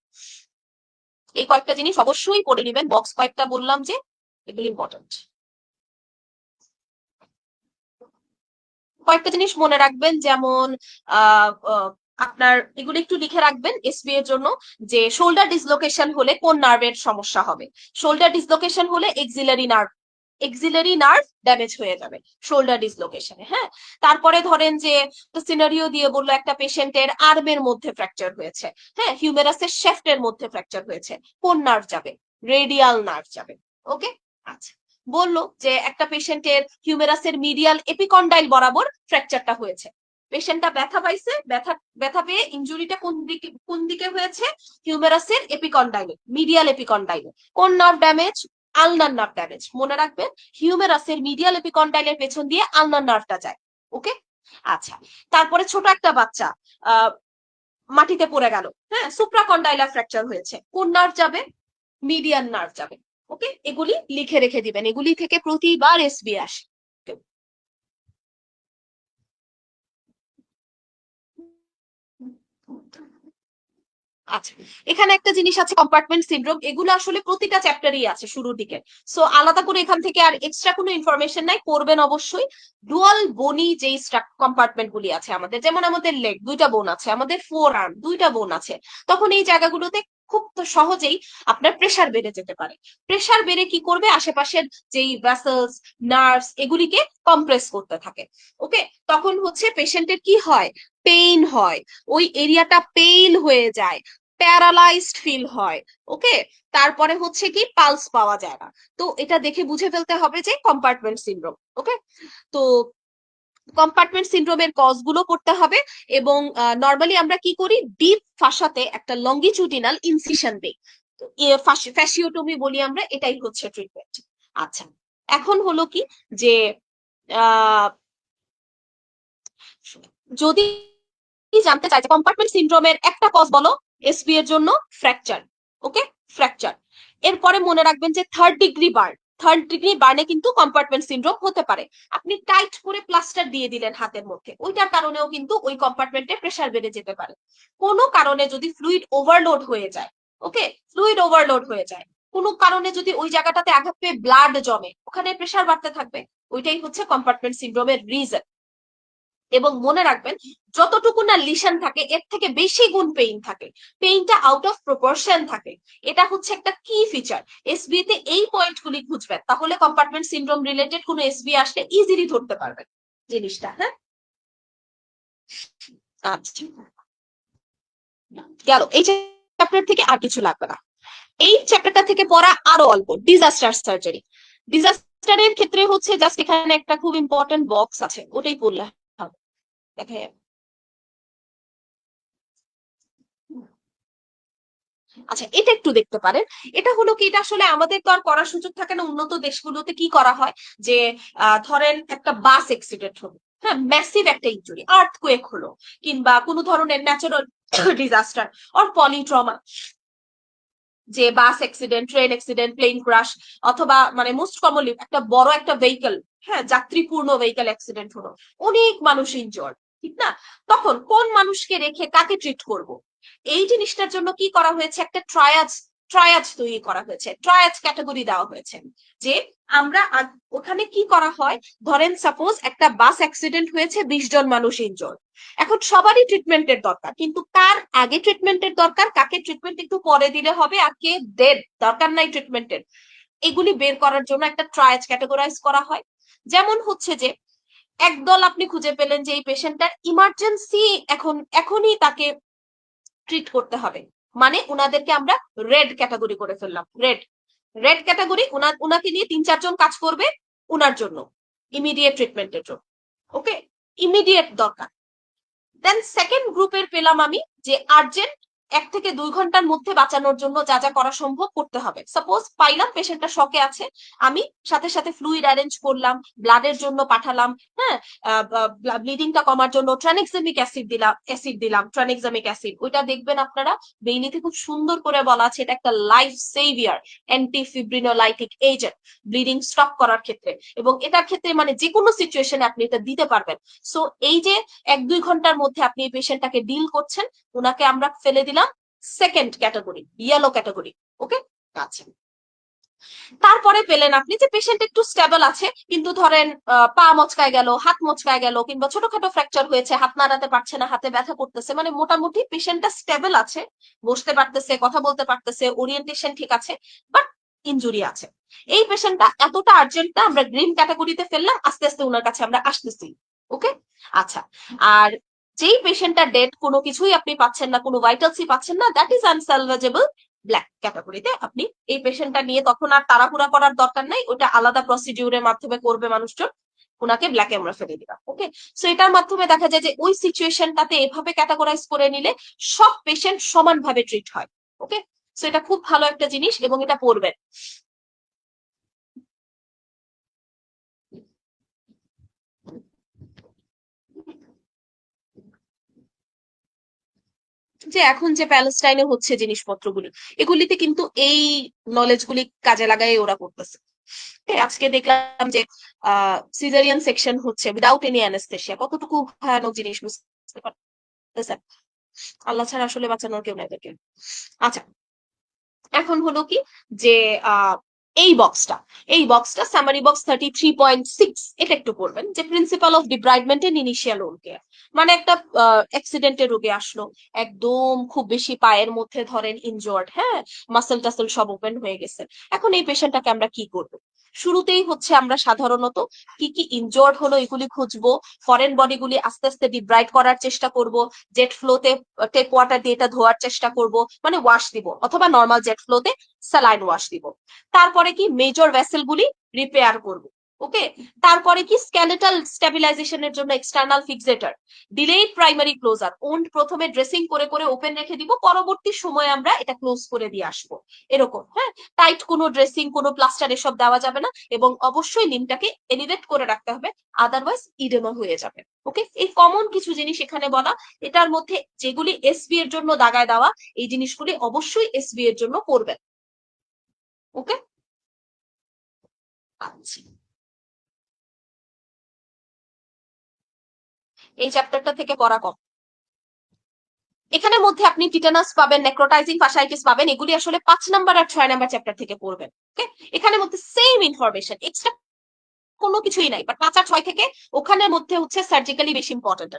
A: এই কয়েকটা জিনিস অবশ্যই পড়ে নেবেন, বক্স কয়েকটা বললাম যে এগুলো ইম্পর্টেন্ট। কয়েকটা জিনিস মনে রাখবেন, যেমন আহ আহ, আপনার এগুলো একটু লিখে রাখবেন এসবি এর জন্য, যে শোল্ডার ডিসলোকেশন হলে কোন নার্ভের সমস্যা হবে। শোল্ডার ডিসলোকেশন হলে এক্সিলারি নার্ভ ড্যামেজ হয়ে যাবে শোল্ডার ডিসলোকেশনে। হ্যাঁ, তারপরে ধরেন যে সিনারিও দিয়ে বললো একটা পেশেন্টের আর্মের মধ্যে ফ্র্যাকচার হয়েছে, হ্যাঁ, হিউমেরাসের শেফটের মধ্যে ফ্র্যাকচার হয়েছে, কোন নার্ভ যাবে? রেডিয়াল নার্ভ যাবে। ওকে, আচ্ছা। বললো যে একটা পেশেন্টের হিউমেরাসের মিডিয়াল এপিকন্ডাইল বরাবর ফ্র্যাকচারটা হয়েছে, পেশেন্টটা ব্যথা পাইছে, ব্যথা পেয়ে ইনজুরিটা কোন দিকে হয়েছে? হিউমেরাসের এপিকন্ডাইলে, মিডিয়াল এপিকন্ডাইলে। কোন nerve damage? Ulnar nerve damage. মনে রাখবেন হিউমেরাসের মিডিয়াল এপিকন্ডাইলের পেছন দিয়ে আলনার নার্ভটা যায়। ওকে, আচ্ছা। তারপরে ছোট একটা বাচ্চা মাটিতে পড়ে গেল, হ্যাঁ, সুপ্রাকন্ডাইলার ফ্র্যাকচার হয়েছে, কোন নার্ভ যাবে? মিডিয়ান নার্ভ যাবে। ওকে, এগুলি লিখে রেখে দিবেন, এগুলি থেকে প্রতিবার এসবি আসে। আচ্ছা, এখানে একটা জিনিস আছে কম্পার্টমেন্ট সিনড্রোম, এগুলো আসলে প্রতিটা চ্যাপ্টারই আছে শুরুর দিকে। সো আলাদা করে এখান থেকে আর এক্সট্রা কোনো ইনফরমেশন নাই, পড়বেন অবশ্যই। ডুয়াল বোনি যেই কম্পার্টমেন্ট গুলি আছে আমাদের, যেমন আমাদের লেগ দুইটা বোন আছে, আমাদের ফোর আর্ম দুইটা বোন আছে, তখন এই জায়গাগুলোতে খুব সহজেই আপনার প্রেসার বেড়ে যেতে পারে। প্রেসার বেড়ে কি করবে? আশেপাশের যেই ভেসেলস, নার্ভস, এগুলিকে কম্প্রেস করতে থাকে। ওকে, তখন হচ্ছে পেশেন্টের কি হয়? পেইন হয়, ওই এরিয়াটা পেইল হয়ে যায়, প্যারালাইজড ফিল হয়। ওকে, তারপরে হচ্ছে কি পালস পাওয়া যায় না। তো এটা দেখে বুঝে ফেলতে হবে যে কম্পার্টমেন্ট সিনড্রোম। ওকে, তো কম্পার্টমেন্ট সিনড্রোমের কজ গুলো পড়তে হবে। এবং নর্মালি আমরা কি করি? ডিপ ফাসাতে একটা লঙ্গিচুডিনাল ইনসিশন দেই, ফ্যাসিওটমি বলি আমরা, এটাই হচ্ছে ট্রিটমেন্ট। আচ্ছা, এখন হলো কি যে যদি জানতে চাই যে কম্পার্টমেন্ট সিনড্রোমের একটা কজ বলো, এসবি এর জন্য ফ্র্যাকচার। ওকে, ফ্র্যাকচার। এরপরে মনে রাখবেন যে থার্ড ডিগ্রি বার্নে কিন্তু কম্পার্টমেন্ট সিনড্রোম হতে পারে। আপনি টাইট করে প্লাস্টার দিয়ে দিলেন হাতের মধ্যে, ওইটার কারণেও কিন্তু ওই কম্পার্টমেন্টে প্রেসার বেড়ে যেতে পারে। কোনো কারণে যদি ফ্লুইড ওভারলোড হয়ে যায়, ওকে, ফ্লুইড ওভারলোড হয়ে যায়, কোনো কারণে যদি ওই জায়গাটাতে আঘাত পেয়ে ব্লাড জমে, ওখানে প্রেসার বাড়তে থাকবে, ওইটাই হচ্ছে কম্পার্টমেন্ট সিনড্রোমের রিজন। এবং মনে রাখবেন যতটুকু না লিশন থাকে এর থেকে বেশি গুণ পেইন থাকে, পেইনটা আউট অফ প্রপোর্শন থাকে। এটা হচ্ছে একটা কি ফিচার, এসবি তে এই পয়েন্টগুলি খুঁজবেন, তাহলে কম্পার্টমেন্ট সিনড্রোম রিলেটেড কোনো এসবি আসলে ইজিলি ধরতে পারবেন জিনিসটা। হ্যাঁ, আচ্ছা, গেল এই চ্যাপ্টার থেকে। আর কিছু লাগবে না, এই চ্যাপ্টারটা থেকে পড়া আরো অল্প। ডিজাস্টার সার্জারি, ডিজাস্টারের ক্ষেত্রে হচ্ছে জাস্ট এখানে একটা খুব ইম্পর্টেন্ট বক্স আছে, ওটাই পড়লে হবে। দেখে আচ্ছা, এটা একটু দেখতে পারেন। এটা হলো কি, এটা আসলে আমাদের তো আর করার সুযোগ থাকে না, উন্নত দেশগুলোতে কি করা হয় যে ধরেন একটা বাস অ্যাক্সিডেন্ট হলো, হ্যাঁ, ম্যাসিভ একটা ইনজুরি, আর্থকুয়েক হলো, কিংবা কোনো ধরনের ন্যাচারাল ডিজাস্টার অর পলিট্রমা, যে bus accident, train accident, plane crash, অথবা মানে মোস্ট কমনলি একটা বড় একটা ভেহিকল, হ্যাঁ, যাত্রীপূর্ণ ভেহিকল অ্যাক্সিডেন্ট হলো, অনেক মানুষ ইনজর্ড, ঠিক না? তখন কোন মানুষকে রেখে কাকে ট্রিট করব? এই জিনিসটার জন্য কি করা হয়েছে? একটা ট্রায়াজ তৈরি করা হয়েছে, ট্রায়াজ ক্যাটাগরি দেওয়া হয়েছে। যে আমরা ওখানে কি করা হয়, ধরেন সাপোজ একটা বাস অ্যাক্সিডেন্ট হয়েছে, 20 জন মানুষ ইনজর্ড, এখন সবারই ট্রিটমেন্টের দরকার, কিন্তু কার আগে ট্রিটমেন্টের দরকার, কাকে ট্রিটমেন্ট একটু পরে দিলে হবে, আর কে ডেড, দরকার নাই ট্রিটমেন্টের, এগুলি বের করার জন্য একটা ট্রায়াজ ক্যাটাগরাইজ করা হয়। যেমন হচ্ছে যে একদল আপনি খুঁজে পেলেন যে এই পেশেন্টটার ইমার্জেন্সি এখনই তাকে ট্রিট করতে হবে, মানে উনাদেরকে আমরা রেড ক্যাটাগরি করে ফেললাম। রেড ক্যাটাগরি, উনাকে নিয়ে 3-4 জন কাজ করবে উনার জন্য, ইমিডিয়েট ট্রিটমেন্টের জন্য। ওকে, ইমিডিয়েট দরকার। দেন সেকেন্ড গ্রুপের পেলাম আমি যে আর্জেন্ট, 1 থেকে 2 ঘন্টার মধ্যে বাঁচানোর জন্য যা যা করা সম্ভব করতে হবে। সাপোজ পাইলাম পেশেন্টটা শকে আছে, আমি সাথে সাথে ফ্লুইড অ্যারেঞ্জ করলাম, ব্লাডের জন্য পাঠালাম, হ্যাঁ, ব্লিডিংটা কমার জন্য ট্রানেক্সামিক অ্যাসিড দিলাম, ট্রানেক্সামিক অ্যাসিড, ওইটা দেখবেন আপনারা বেইলিতে খুব সুন্দর করে বলা আছে, এটা একটা life saviour antifibrinolytic agent bleeding stop করার ক্ষেত্রে, এবং এটার ক্ষেত্রে মানে যে কোনো সিচুয়েশনে আপনি এটা দিতে পারবেন। সো এই যে 1-2 ঘন্টার মধ্যে আপনি এই পেশেন্টটাকে ডিল করছেন, ওনাকে আমরা ফেলে দিলাম সেকেন্ড ক্যাটাগরি, ইয়েলো ক্যাটাগরি। ওকে, আচ্ছা। তারপরে পেলেন আপনি যে পেশেন্ট একটু স্টেবল আছে, কিন্তু ধরেন পা মচকায় গেল, হাত মচকায় গেল, কিংবা ছোটখাটো ফ্র্যাকচার হয়েছে, হাত নাড়াতে পারছে না, হাতে ব্যথা করতেছে, মানে মোটামুটি পেশেন্টটা স্টেবল আছে, বসতে পারতেছে, কথা বলতে পারতেছে, ওরিয়েন্টেশন ঠিক আছে, বাট ইনজুরি আছে। এই পেশেন্টটা এতটা আর্জেন্ট না, আমরা গ্রিন ক্যাটাগরিতে ফেললাম, আস্তে আস্তে ওনার কাছে আমরা আসতেছি। ওকে, আচ্ছা। আর যেই পেশেন্টটা ডেড, কোনো কিছুই আপনি পাচ্ছেন না, কোনো ভাইটালসই পাচ্ছেন না, দ্যাট ইজ আনসালভেজেবল ব্ল্যাক ক্যাটাগরিতে। আপনি এই পেশেন্টটা নিয়ে তখন আর তাড়াহুড়া করার দরকার নাই, ওটা আলাদা প্রসিডিউরের মাধ্যমে করবে মানুষজন, ওনাকে ব্ল্যাকে আমরা ফেলে দিলাম। ওকে, সো এটার মাধ্যমে দেখা যায় যে ওই সিচুয়েশনটাতে এভাবে ক্যাটাগরাইজ করে নিলে সব পেশেন্ট সমানভাবে ট্রিট হয়। ওকে, সো এটা খুব ভালো একটা জিনিস এবং এটা পড়বেন। যে এখন যে প্যালেস্টাইনে হচ্ছে জিনিসপত্রগুলি, এগুলিতে কিন্তু এই নলেজ গুলি কাজে লাগাই ওরা করতেছে। আজকে দেখলাম যে সিজারিয়ান সেকশন হচ্ছে উইদাউট এনি অ্যানেস্থেশিয়া, কতটুকু ভয়ানক জিনিস, বুঝতে পারতেছেন? আল্লাহ ছাড়া আসলে বাঁচানোর কেউ নাই এদেরকে। আচ্ছা, এখন হলো কি যে আহ এই বক্সটা সামারি বক্স 33.6, এটা একটু পড়বেন যে principal of debridement and initial wound care. মানে একটা অ্যাক্সিডেন্টে রোগী আসলো, একদম খুব বেশি পায়ের মধ্যে ধরেন ইনজোর্ড, হ্যাঁ, মাসেল টাসেল সব ওপেন হয়ে গেছে। এখন এই পেশেন্টটাকে আমরা কি করব? শুরুতেই হচ্ছে আমরা সাধারণত কি কি ইনজোর্ড হলো এগুলি খুঁজবো, ফরেন বডিগুলি আস্তে আস্তে ডিব্রাইড করার চেষ্টা করব, জেট ফ্লোতে টেপ ওয়াটার দিয়ে এটা ধোয়ার চেষ্টা করব, মানে ওয়াশ দিব, অথবা নর্মাল জেট ফ্লোতে স্যালাইন ওয়াশ দিব। তারপরে কি মেজর ভেসেল গুলি রিপেয়ার করব। ওকে, তারপরে কি স্কেলেটাল স্টেবিলাইজেশনের জন্য external fixator, delayed primary closure, wound প্রথমে ড্রেসিং করে করে ওপেন রেখে দিব, পরবর্তী সময় আমরা এটা ক্লোজ করে দিয়ে আসবো, এরকম। হ্যাঁ, টাইট কোনো ড্রেসিং, কোনো প্লাস্টার এসব দেওয়া যাবে না, এবং অবশ্যই লিমটাকে এলিভেট করে রাখতে হবে, আদারওয়াইজ ইডেমা হয়ে যাবে। ওকে, এই কমন কিছু জিনিস এখানে বলা। এটার মধ্যে যেগুলি এসবি এর জন্য দাগায় দেওয়া, এই জিনিসগুলি অবশ্যই এসবি এর জন্য করবেন। ওকে, আচ্ছা, এই চ্যাপ্টারটা থেকে পড়া কম। এখানের মধ্যে আপনি টিটানাস পাবেন, নেক্রোটাইজিং ফাসাইটিস পাবেন, এগুলি আসলে 5 নাম্বার আর 6 নাম্বার চ্যাপ্টার থেকে পড়বেন। ওকে, এখানের মধ্যে সেম ইনফরমেশন, এক্সট্রা কোনো কিছুই নাই, বাট 5 আর 6 থেকে ওখানের মধ্যে হচ্ছে সার্জিক্যালি বেশি ইম্পর্টেন্ট।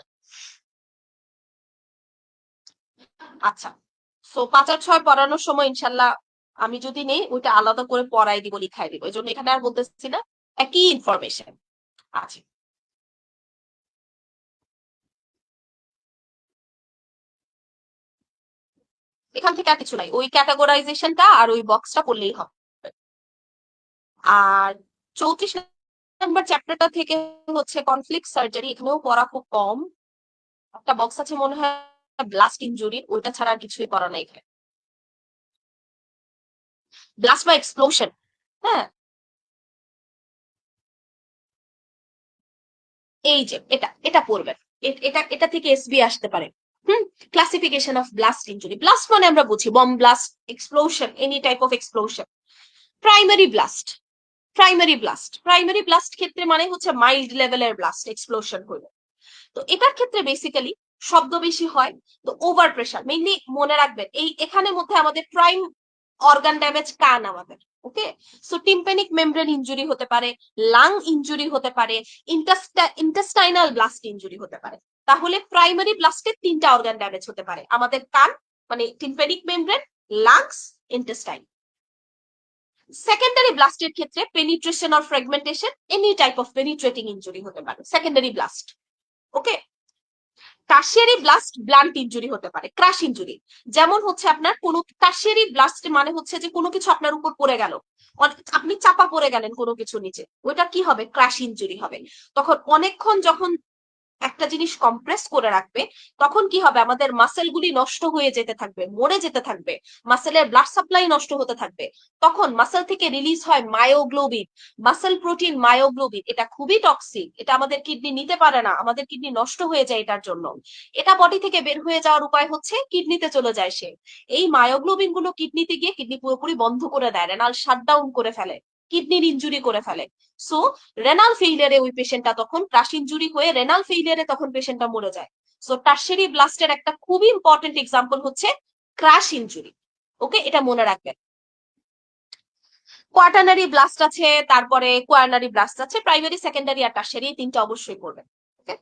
A: আচ্ছা, সো 5 আর 6 পড়ানোর সময় ইনশাল্লাহ আমি যদি নেই, ওইটা আলাদা করে পড়াই দিব, লিখাই দিব, এই জন্য এখানে আর বলতেছি না, একই ইনফরমেশন আছে। এখান থেকে আর কিছু নাই, ওই ক্যাটাগরাইজেশনটা আর ওই বক্সটা পড়লেই হবে। আর 34 নাম্বার চ্যাপ্টারটা থেকে হচ্ছে কনফ্লিক্ট সার্জারি, এখানেও পড়া খুব কম। একটা বক্স আছে মনে হয় ব্লাস্ট ইনজুরি, ওইটা ছাড়া আর কিছুই পড়া নাই এখানে। ব্লাস্ট বা এক্সপ্লোশন, হ্যাঁ, এই যে এটা এটা পড়বেন, এটা এটা থেকে এসবি আসতে পারে। Hmm, classification of blast injury, blast মানে আমরা বুঝি bomb blast, explosion, any type of explosion. Primary blast, primary blast ক্ষেত্রে মানে হচ্ছে মাইল্ড লেভেলের ব্লাস্ট, এক্সপ্লোশন হলো। তো এটার ক্ষেত্রে বেসিক্যালি শব্দ বেশি হয়, তো ওভার প্রেশার মেইনলি মনে রাখবেন। এই এখানে মধ্যে আমাদের প্রাইম অর্গান ড্যামেজ কান আমাদের। ওকে, সো টিম্প্যানিক মেমব্রেন ইনজুরি হতে পারে, লাং ইনজুরি হতে পারে, ইন্টেস্টাইনাল ব্লাস্ট ইনজুরি হতে পারে। তাহলে প্রাইমারি ব্লাস্টে 3টা অর্গান ড্যামেজ হতে পারে আমাদের, কান মানে tympanic membrane, lungs, intestine. Secondary ব্লাস্টের ক্ষেত্রে penetration or fragmentation, any type of penetrating injury হতে পারে secondary blast. Okay, tertiary blast blunt injury হতে পারে, ক্রাশ ইনজুরি। যেমন হচ্ছে আপনার কোনো টার্সিয়ারি ব্লাস্ট মানে হচ্ছে যে কোনো কিছু আপনার উপর পড়ে গেল, আপনি চাপা পড়ে গেলেন কোনো কিছু নিচে, ওইটা কি হবে? ক্রাশ ইনজুরি হবে। তখন অনেকক্ষণ যখন একটা জিনিস কম্প্রেস করে রাখবে, তখন কি হবে? আমাদের মাসেল গুলি নষ্ট হয়ে যেতে থাকবে, মরে যেতে থাকবে, মাসেলের ব্লাড সাপ্লাই নষ্ট হতে থাকবে। তখন মাসেল থেকে রিলিজ হয় মায়োগ্লোবিন, মাসেল প্রোটিন মায়োগ্লোবিন। এটা খুবই টক্সিক, এটা আমাদের কিডনি নিতে পারে না, আমাদের কিডনি নষ্ট হয়ে যায় এটার জন্য। এটা বডি থেকে বের হয়ে যাওয়ার উপায় হচ্ছে কিডনিতে চলে যায় সে। এই মায়োগ্লোবিন গুলো কিডনিতে গিয়ে কিডনি পুরোপুরি বন্ধ করে দেয়, রেনাল শাটডাউন করে ফেলে, কিডনির ইনজুরি করে ফেলে। সো রেনাল ফেইলিয়ারে ওই পেশেন্টটা তখন, ক্রাশ ইনজুরি হয়ে রেনাল ফেইলিয়ারে তখন পেশেন্টটা মরে যায়। সো টার্সিয়ারি ব্লাস্টের একটা খুবই ইম্পর্টেন্ট এক্সাম্পল হচ্ছে ক্রাশ ইনজুরি। ওকে, এটা মনে রাখবেন। কোয়াটার্নারি ব্লাস্ট আছে, তারপরে কোয়ার্নারি ব্লাস্ট আছে, প্রাইমারি, সেকেন্ডারি আর টার্সিয়ারি, এই 3টা অবশ্যই করবেন। ওকে,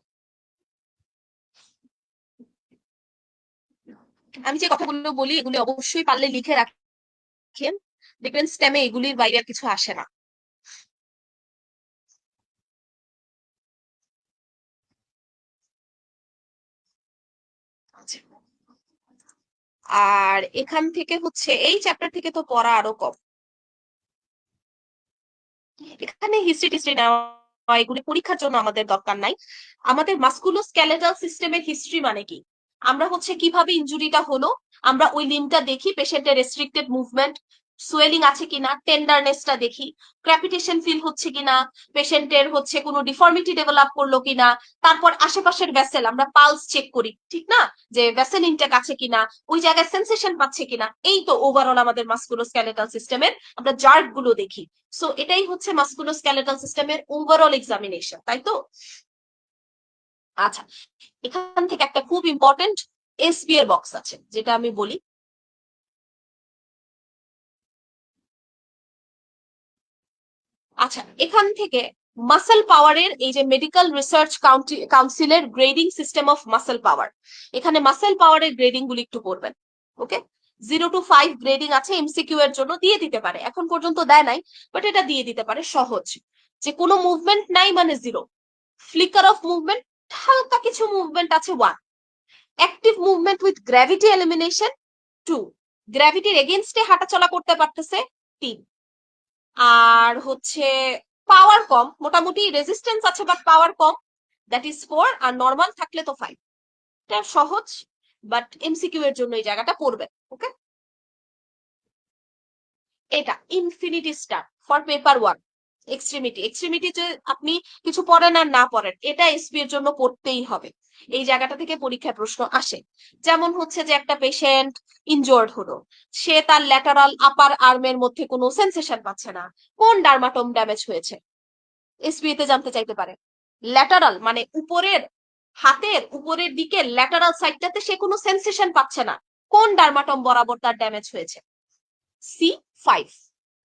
A: আমি যে কথাগুলো বলি এগুলি অবশ্যই পারলে লিখে রাখেন, দেখবেন স্টেমে এগুলির বাইরে আর কিছু আসে না। আচ্ছা, আর এখান থেকে হচ্ছে এই চ্যাপ্টার থেকে তো পড়া আরো কম, এখানে হিস্ট্রি টিস্ট্রি নেওয়া এগুলি পরীক্ষার জন্য আমাদের দরকার নাই। আমাদের মাস্কুলোস্কেলেটাল সিস্টেমের হিস্ট্রি মানে কি, আমরা হচ্ছে কিভাবে ইনজুরিটা হলো, আমরা ওই লিম্বটা দেখি, পেশেন্টের রেস্ট্রিক্টেড মুভমেন্ট, সোয়েলিং আছে কিনা, টেন্ডারনেসটা দেখি, ক্র্যাপিটেশন ফিল হচ্ছে কিনা, পেশেন্টের হচ্ছে কোনো ডিফর্মিটি ডেভেলপ করলো কিনা, তারপর আশেপাশের ভেসেল আমরা পালস চেক করি, ঠিক না, যে ভেসেল ইনটেক আছে কিনা, ওই জায়গায় সেন্সেশন পাচ্ছে কিনা। এই তো ওভারঅল আমাদের মাস্কুলোস্কেলেটাল সিস্টেমের আমরা জার্ক গুলো দেখি। সো এটাই হচ্ছে মাস্কুলোস্কেলেটাল সিস্টেমের ওভারঅল এক্সামিনেশন, তাই তো? আচ্ছা, এখান থেকে একটা খুব ইম্পর্টেন্ট এসপি এর বক্স আছে, যেটা আমি বলি। আচ্ছা, এখান থেকে মাসেল পাওয়ারের এই যে মেডিকেল রিসার্চ কাউন্সিলের grading system of muscle power, এখানে মাসেল পাওয়ারের গ্রেডিং গুলি একটু পড়বেন। ওকে, 0 to 5 গ্রেডিং আছে, এমসিকিউ এর জন্য দিয়ে দিতে পারে, এখন পর্যন্ত দেয় নাই, বাট এটা দিয়ে দিতে পারে সহজ, যে কোনো মুভমেন্ট নাই মানে 0, ফ্লিকার অফ মুভমেন্ট, হালকা কিছু মুভমেন্ট আছে 1, active movement with gravity elimination 2, গ্র্যাভিটির এগেনস্টে হাঁটাচলা করতে পারতেছে 3, আর হচ্ছে পাওয়ার কম, মোটামুটি রেজিস্ট্যান্স আছে বাট পাওয়ার কম, দ্যাট ইজ 4, আর নর্মাল থাকলে তো 5। এটা সহজ, বাট এমসিকিউ এর জন্য এই জায়গাটা পড়বে। ওকে, এটা infinity star for paper 1, extremity যে আপনি কিছু পড়েন আর না পড়েন, এটা এসপি এর জন্য পড়তেই হবে। এই জায়গাটা থেকে পরীক্ষায় প্রশ্ন আসে, যেমন হচ্ছে যে একটা পেশেন্ট ইনজোর্ড হলো, সে তার ল্যাটারাল আপার আর্মের মধ্যে কোনো সেন্সেশন পাচ্ছে না, কোন ডার্মাটোম ড্যামেজ হয়েছে, এসবি তে জানতে চাইতে পারে। ল্যাটারাল মানে উপরের, হাতের উপরের দিকে ল্যাটারাল সাইডটাতে সে কোনো সেন্সেশন পাচ্ছে না, কোন ডার্মাটম বরাবর তার ড্যামেজ হয়েছে, C5,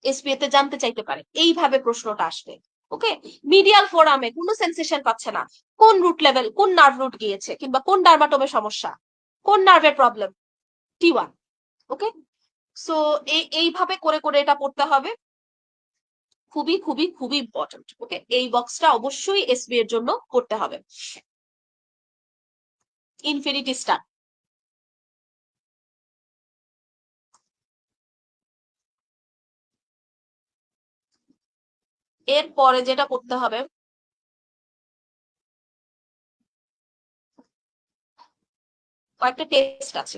A: এসবি তে জানতে চাইতে পারে, এইভাবে প্রশ্নটা আসবে। ওকে, মিডিয়াল ফোরামে কোনো সেন্সেশন পাচ্ছে না, কোন রুট লেভেল, কোন নার্ভ রুট গিয়েছে, কিংবা কোন ডার্মাটোমের সমস্যা, কোন নার্ভের প্রবলেম, T1। ওকে, সো এইভাবে করে করে এটা পড়তে হবে, খুবই খুবই খুবই ইম্পর্টেন্ট। ওকে, এই বক্সটা অবশ্যই এসবি এর জন্য করতে হবে। ইনফিনিটি স্টার, এর পরে যেটা করতে হবে, কয়েকটা টেস্ট আছে।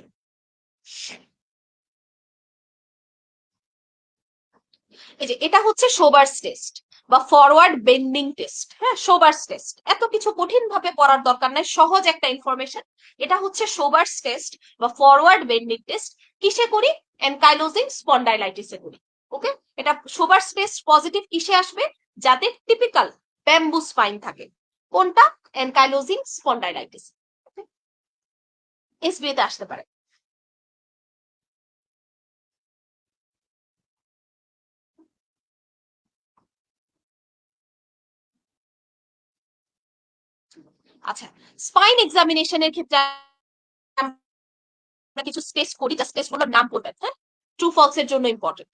A: এই যে এটা হচ্ছে শোবার্স টেস্ট বা ফরওয়ার্ড বেন্ডিং টেস্ট। হ্যাঁ, শোবার্স টেস্ট এত কিছু কঠিন ভাবে পড়ার দরকার নাই, সহজ একটা ইনফরমেশন। এটা হচ্ছে শোবার্স টেস্ট বা ফরওয়ার্ড বেন্ডিং টেস্ট। কিসে করি? এনকাইলোজিং স্পন্ডাইলাইটিসে করি। ওকে, এটা শোবার্স টেস্ট পজিটিভ কিসে আসবে? যাদের টিপিক্যাল ব্যাম্বু স্পাইন থাকে। কোনটা? Ankylosing spondylitis. এসবিএ তে আসতে পারে। আচ্ছা, স্পাইন এক্সামিনেশনের ক্ষেত্রে আমরা কিছু টেস্ট করি, জাস্ট টেস্টগুলোর নাম করবেন। হ্যাঁ, ট্রু ফলস এর জন্য ইম্পর্টেন্ট।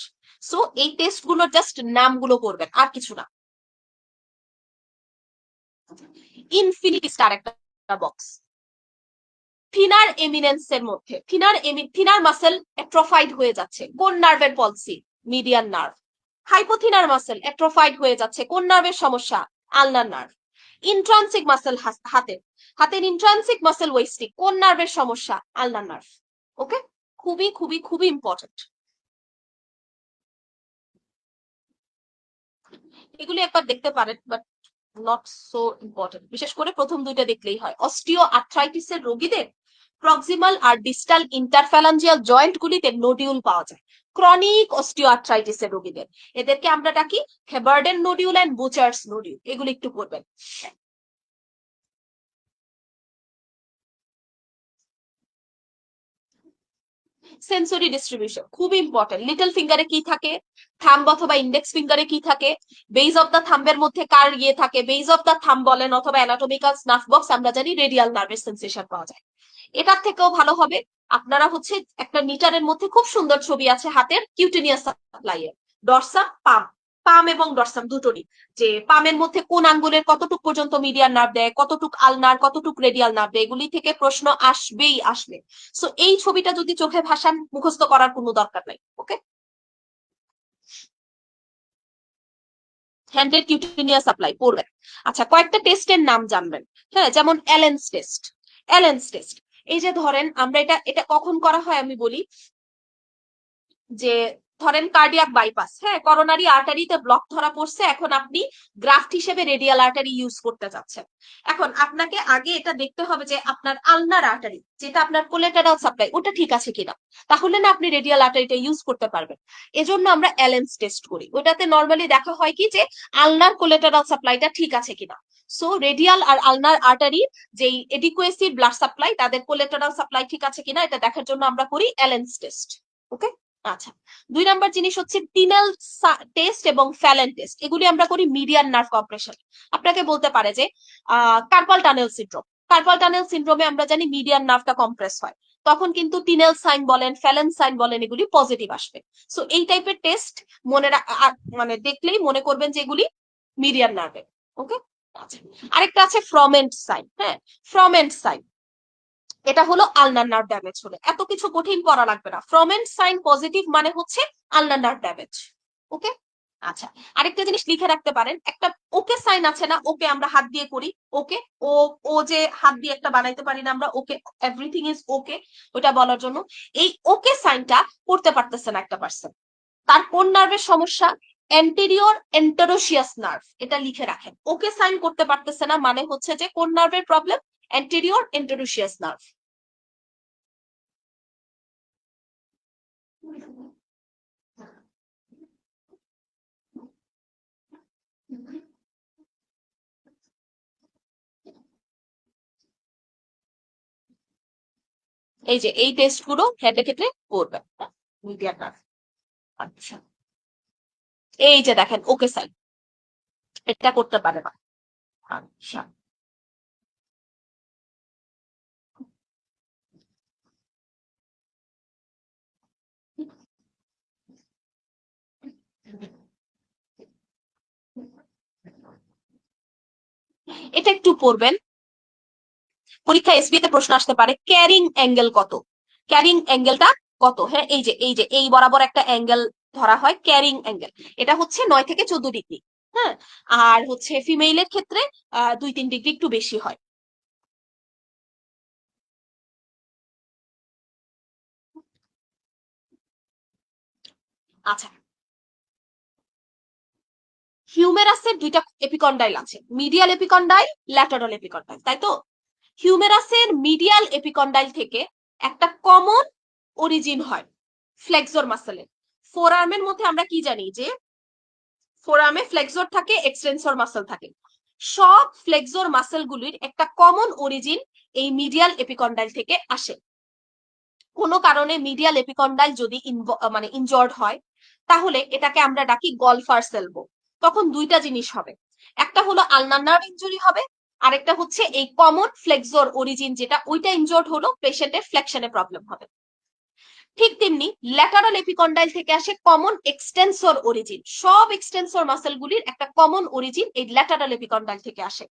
A: সো এই টেস্টগুলোর জাস্ট নামগুলো করবেন, আর কিছু না। ইনফিনিটি স্টার একটা বক্স, থিনার এমিনেন্সের মধ্যে থিনার মাসেল অ্যাট্রোফাইড হয়ে যাচ্ছে, কোন নার্ভের palsy? Median nerve. Hypothenar muscle atrophied হয়ে যাচ্ছে, কোন নার্ভের সমস্যা? আলনার নার্ভ। ইন্ট্রান্সিক মাসেল হাতের ইন্ট্রান্সিক মাসেল ওয়েস্টিক, কোন নার্ভের সমস্যা? আলনার নার্ভ। ওকে, খুবই খুবই খুবই ইম্পর্টেন্ট। এগুলি একবার দেখতে পারেন, বাট নট সো ইম্পর্টেন্ট। বিশেষ করে প্রথম দুইটা দেখলেই হয়। অস্টিও আর্থ্রাইটিসের রোগীদের প্রক্সিমাল আর ডিস্টাল ইন্টারফ্যালাঞ্জিয়াল জয়েন্ট গুলিতে নোডিউল পাওয়া যায়। ক্রনিক অস্টিও আর্থ্রাইটিসের রোগীদের, এদেরকে আমরা ডাকি হেবার্ডেন নোডিউল এন্ড বুচার্স নোডিউল। এগুলি একটু পড়বেন। সেন্সরি ডিস্ট্রিবিউশন খুব ইম্পর্টেন্ট। লিটল ফিঙ্গারে কি থাকে, থাম্ব অথবা ইন্ডেক্স ফিঙ্গারে কি থাকে, বেজ অফ দা থাম্বের মধ্যে কার ইয়ে থাকে, বেজ অফ দা থাম্ব বলেন অথবা অ্যানাটমিক্যাল স্নাফ বক্স, আমরা জানি রেডিয়াল নার্ভের সেন্সেশন পাওয়া যায়। এটার থেকেও ভালো হবে আপনারা হচ্ছে একটা নিটারের মধ্যে খুব সুন্দর ছবি আছে হাতের কিউটেনিয়াস সাপ্লাই এর, ডরসাম পাম, পাম এবং ডরসাম দুটোরই, যে পামের মধ্যে কোন আঙ্গুলের কতটুক পর্যন্ত মিডিয়াল নার্ভ দেয়, কতটুক আলনার, কতটুক রেডিয়াল নার্ভ দেয়, এগুলি থেকে প্রশ্ন আসবেই আসবে। সো এই ছবিটা যদি চোখে ভাসান, মুখস্থ করার কোনো দরকার নাই। ওকে, হ্যান্ডেড কিউটিনিয়াস সাপ্লাই পড়বেন। আচ্ছা, কয়েকটা টেস্টের নাম জানবেন। হ্যাঁ, যেমন অ্যালেন্স টেস্ট। অ্যালেন্স টেস্ট, এই যে ধরেন আমরা এটা এটা কখন করা হয় আমি বলি, যে ধরেন কার্ডিয়াক বাইপাস, হ্যাঁ, করোনারি আর্টারিতে ব্লক ধরা পড়ছে, এখন আপনি গ্রাফট হিসেবে রেডিয়াল আর্টারি ইউজ করতে যাচ্ছেন। এখন আপনাকে আগে এটা দেখতে হবে যে আপনার আলনার আর্টারি, যেটা আপনার কোলেটারাল সাপ্লাই, ওটা ঠিক আছে কিনা, তাহলে না আপনি রেডিয়াল আর্টারিটা ইউজ করতে পারবেন। এজন্য আমরা অ্যালেন্স টেস্ট করি। ওটাতে নর্মালি দেখা হয় কি যে আলনার কোলেটারাল সাপ্লাইটা ঠিক আছে কিনা। সো রেডিয়াল আর আলনার আর্টারি যেই এডিকুয়েসি ব্লাড সাপ্লাই, তাদের কোলেটারাল সাপ্লাই ঠিক আছে কিনা, এটা দেখার জন্য আমরা করি অ্যালেন্স টেস্ট। ওকে। আচ্ছা, 2 নম্বর জিনিস হচ্ছে টিনেল টেস্ট এবং ফ্যালেন টেস্ট। এগুলি আমরা করি মিডিয়ান নার্ভ কম্প্রেশন। আপনাকে বলতে পারে যে carpal tunnel syndrome, carpal tunnel সিনড্রোমে আমরা জানি মিডিয়ান নার্ভটা কম্প্রেস হয়, তখন কিন্তু টিনেল সাইন বলেন, ফ্যালেন সাইন বলেন, এগুলি পজিটিভ আসবে। সো এই টাইপের টেস্ট মনে মানে দেখলেই মনে করবেন যে এগুলি মিডিয়ান নার্ভে। ওকে। আচ্ছা, আরেকটা আছে ফ্রমেন্ট সাইন। হ্যাঁ, ফ্রমেন্ট সাইন, এটা হলো আলনার নার্ভ ড্যামেজ হলে। এত কিছু কঠিন করা লাগবে না, ফ্রমেন্ট সাইন পজিটিভ মানে হচ্ছে আলনার নার্ভ ড্যামেজ। ওকে। আচ্ছা, আরেকটা জিনিস লিখে রাখতে পারেন, একটা ওকে সাইন আছে না, ওকে আমরা হাত দিয়ে করি, ওকে, ও ও যে হাত দিয়ে একটা বানাইতে পারি না আমরা, ওকে, এভরিথিং ইজ ওকে, ওটা বলার জন্য। এই ওকে সাইনটা করতে পারতেছে না একটা পার্সন, তার কোন নার্ভের সমস্যা? Anterior interosseous nerve. এটা লিখে রাখেন, ওকে সাইন করতে পারতেছে না মানে হচ্ছে যে কোন নার্ভের প্রবলেম? Anterior interosseous nerve. এই যে এই টেস্ট গুলো হেডে ক্ষেত্রে করবেন মিডিয়ার নার্ভ। আচ্ছা, এই যে দেখেন ওকে সাইন, এটা করতে পারে না। আচ্ছা, এটা একটু পড়বেন, পরীক্ষা এসবি তে প্রশ্ন আসতে পারে, ক্যারিং অ্যাঙ্গেল কত, ক্যারিং অ্যাঙ্গেলটা কত। হ্যাঁ, এই যে এই বরাবর একটা অ্যাঙ্গেল ধরা হয় ক্যারিং অ্যাঙ্গেল, এটা হচ্ছে 9 থেকে 14 ডিগ্রি। হ্যাঁ, আর হচ্ছে ফিমেইলের ক্ষেত্রে 2-3 ডিগ্রি একটু বেশি হয়। আচ্ছা, হিউমেরাসের 2টা এপিকন্ডাইল আছে, মিডিয়াল এপিকন্ডাইল, ল্যাটারাল এপিকন্ডাইল, তাই তো? হিউমেরাসের মিডিয়াল এপিকন্ডাইল থেকে একটা কমন অরিজিন হয় ফ্লেক্সর মাসেলের। ফোরআর্মের মধ্যে আমরা কি জানি যে ফোরআর্মে ফ্লেক্সর থাকে, এক্সটেনসর মাসেল থাকে। সব ফ্লেক্সর মাসেলগুলির একটা কমন অরিজিন এই মিডিয়াল এপিকন্ডাইল থেকে আসে। কোনো কারণে মিডিয়াল এপিকন্ডাইল যদি মানে ইনজর্ড হয়, তাহলে এটাকে আমরা ডাকি গলফার্স এলবো। তখন 2টা জিনিস হবে, একটা হলো আলনার নার্ভ ইনজুরি হবে, আরেকটা হচ্ছে এই কমন ফ্লেক্সর অরিজিন যেটা, ওইটা ইনজর্ড হলো, পেশেন্টের ফ্লেকশনে প্রবলেম হবে। ঠিক তেমনি ল্যাটারাল এপিকন্ডাইল থেকে আসে কমন এক্সটেন্সর অরিজিন। সব এক্সটেন্সর মাসেলগুলির একটা কমন অরিজিন এই ল্যাটারাল এপিকন্ডাইল থেকে আসে,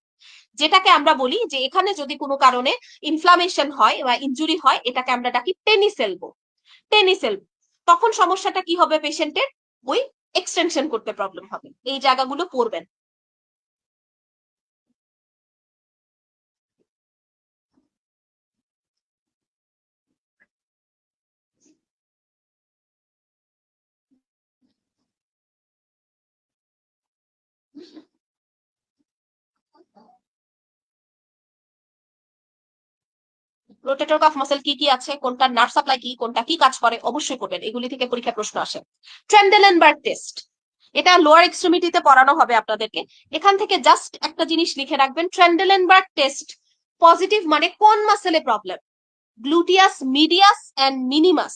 A: যেটাকে আমরা বলি যে এখানে যদি কোনো কারণে ইনফ্লামেশন হয় বা ইনজুরি হয়, এটাকে আমরা ডাকি টেনিস এলবো। টেনিস এলবো, তখন সমস্যাটা কি হবে পেশেন্টের? ওই এক্সটেনশন করতে প্রবলেম হবে। এই জায়গাগুলো পড়বেন। রোটেটর কাফ মাসেল কি কি আছে, কোনটা নার্ভ সাপ্লাই কি, কোনটা কি কাজ করে, অবশ্যই করবেন, এগুলি থেকে পরীক্ষা প্রশ্ন আসে। ট্রেন্ডেলেনবার্গ টেস্ট, এটা লোয়ার এক্সট্রিমিটিতে পড়ানো হবে আপনাদেরকে। এখান থেকে জাস্ট একটা জিনিস লিখে রাখবেন, ট্রেন্ডেলেনবার্গ টেস্ট পজিটিভ মানে কোন মাসেলে problem? Gluteus medius and minimus.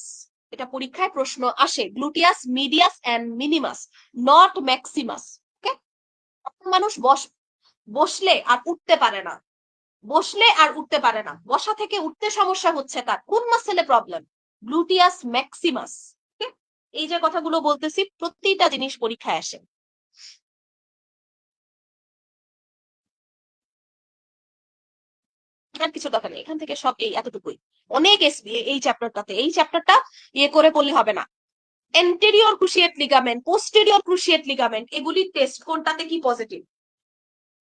A: এটা পরীক্ষায় প্রশ্ন আসে, gluteus medius and minimus, not maximus. Okay. মানুষ বসলে আর উঠতে পারে না, বসলে আর উঠতে পারে না, বসা থেকে উঠতে সমস্যা হচ্ছে, তার কোন মাসেলে প্রবলেম? Gluteus Maximus. এই যে কথাগুলো বলতেছি, প্রতিটা জিনিস পরীক্ষায় আসে। আর কিছু দরকার নেই, এখান থেকে সব এই এতটুকুই অনেক। এসবি এই চ্যাপ্টারটাতে, এই চ্যাপ্টারটা ইয়ে করে পড়লে হবে না, anterior cruciate ligament, posterior cruciate ligament, এগুলির টেস্ট কোনটাতে কি পজিটিভ,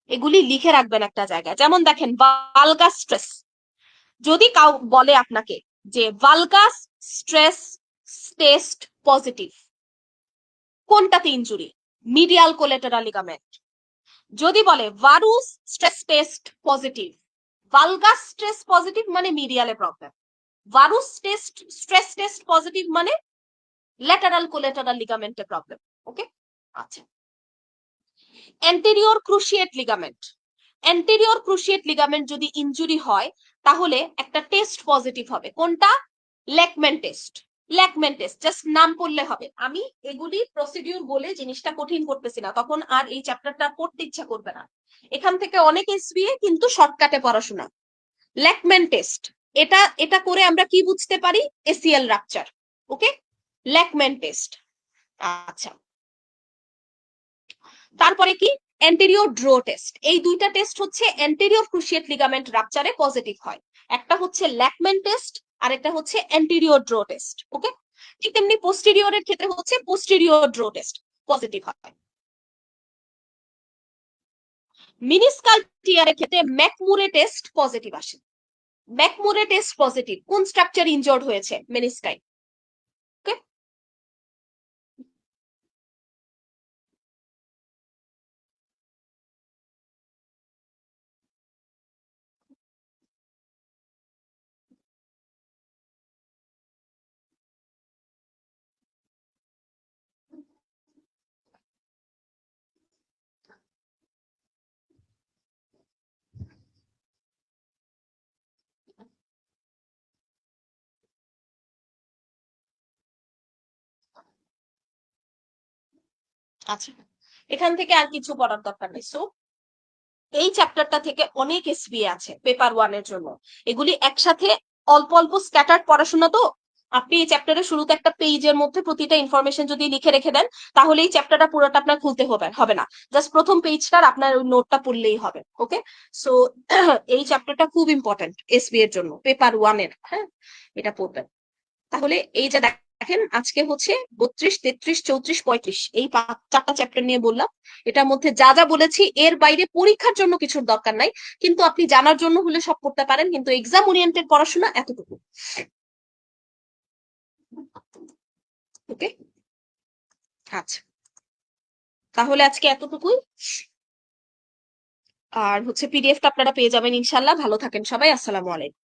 A: এগুলি লিখে রাখবেন একটা জায়গায়। যেমন দেখেন ভালগাস স্ট্রেস, যদি কাউ বলে আপনাকে যে ভালগাস স্ট্রেস টেস্ট পজিটিভ, কোনটাতে ইনজুরি? Medial collateral ligament. যদি বলে varus stress test positive, valgus stress positive মানে মিডিয়ালে problem, varus test stress test positive মানে ল্যাটারাল কোলেটারাল লিগামেন্টে প্রবলেম। ওকে, আচ্ছা। Anterior cruciate ligament, anterior cruciate ligament যদি injury হয় তাহলে একটা টেস্ট পজিটিভ হবে, কোনটা? Lachman test. Lachman test just নাম পড়লে হবে। আমি এগুলি প্রসিডিউর বলে জিনিসটা কঠিন করতেছি না, তখন আর এই চ্যাপ্টারটা পড়তে ইচ্ছা করবে না। এখান থেকে অনেক এসবিএ কিন্তু শর্টকাটে পড়াশোনা। ল্যাকম্যান টেস্ট, এটা এটা করে আমরা কি বুঝতে পারি? ACL rupture. Okay, Lachman test. আচ্ছা, তারপরে কি? Anterior drawer test. এই দুইটা টেস্ট হচ্ছে অ্যান্টেরিয়র ক্রুশিয়েট লিগামেন্ট রাপচারে পজিটিভ হয়। একটা হচ্ছে ল্যাকম্যান টেস্ট আর একটা হচ্ছে অ্যান্টেরিয়র ড্র টেস্ট। ওকে, ঠিক তেমনি পোস্টেরিয়রের ক্ষেত্রে হচ্ছে পোস্টেরিয়র ড্র টেস্ট পজিটিভ হয়। মিনিস্কাল টিয়ারের ক্ষেত্রে ম্যাকমুরে টেস্ট পজিটিভ আসে। ম্যাকমুরে টেস্ট পজিটিভ, কোন স্ট্রাকচার ইনজর্ড হয়েছে? মেনিস্কাই। ওকে, আচ্ছা, এখান থেকে আর কিছু পড়ার দরকার নেই। সো এই চ্যাপ্টারটা থেকে অনেক এসবিএ আছে পেপার ওয়ানের জন্য, এগুলি একসাথে অল্প অল্প স্ক্যাটার্ড পড়াশোনা। তো আপনি এই চ্যাপ্টারের শুরুতে একটা পেজের মধ্যে প্রতিটা ইনফরমেশন যদি লিখে রেখে দেন, তাহলে এই চ্যাপ্টারটা পুরোটা আপনার খুলতে হবে না, জাস্ট প্রথম পেজটার আপনার ওই নোটটা পড়লেই হবে। ওকে, সো এই চ্যাপ্টারটা খুব ইম্পর্টেন্ট এসবি এর জন্য, পেপার ওয়ানের। হ্যাঁ, এটা পড়বেন। তাহলে এই যে দেখেন আজকে হচ্ছে 32, 33, 34, 35 এই চারটা চ্যাপ্টার নিয়ে বললাম। এটার মধ্যে যা যা বলেছি এর বাইরে পরীক্ষার জন্য কিছুর দরকার নাই, কিন্তু আপনি জানার জন্য হলে সব করতে পারেন, কিন্তু এক্সাম ওরিয়েন্টেড পড়াশোনা এতটুকু। ওকে, আচ্ছা, তাহলে আজকে এতটুকুই। আর হচ্ছে পিডিএফটা আপনারা পেয়ে যাবেন ইনশাল্লাহ। ভালো থাকেন সবাই, আসসালামু আলাইকুম।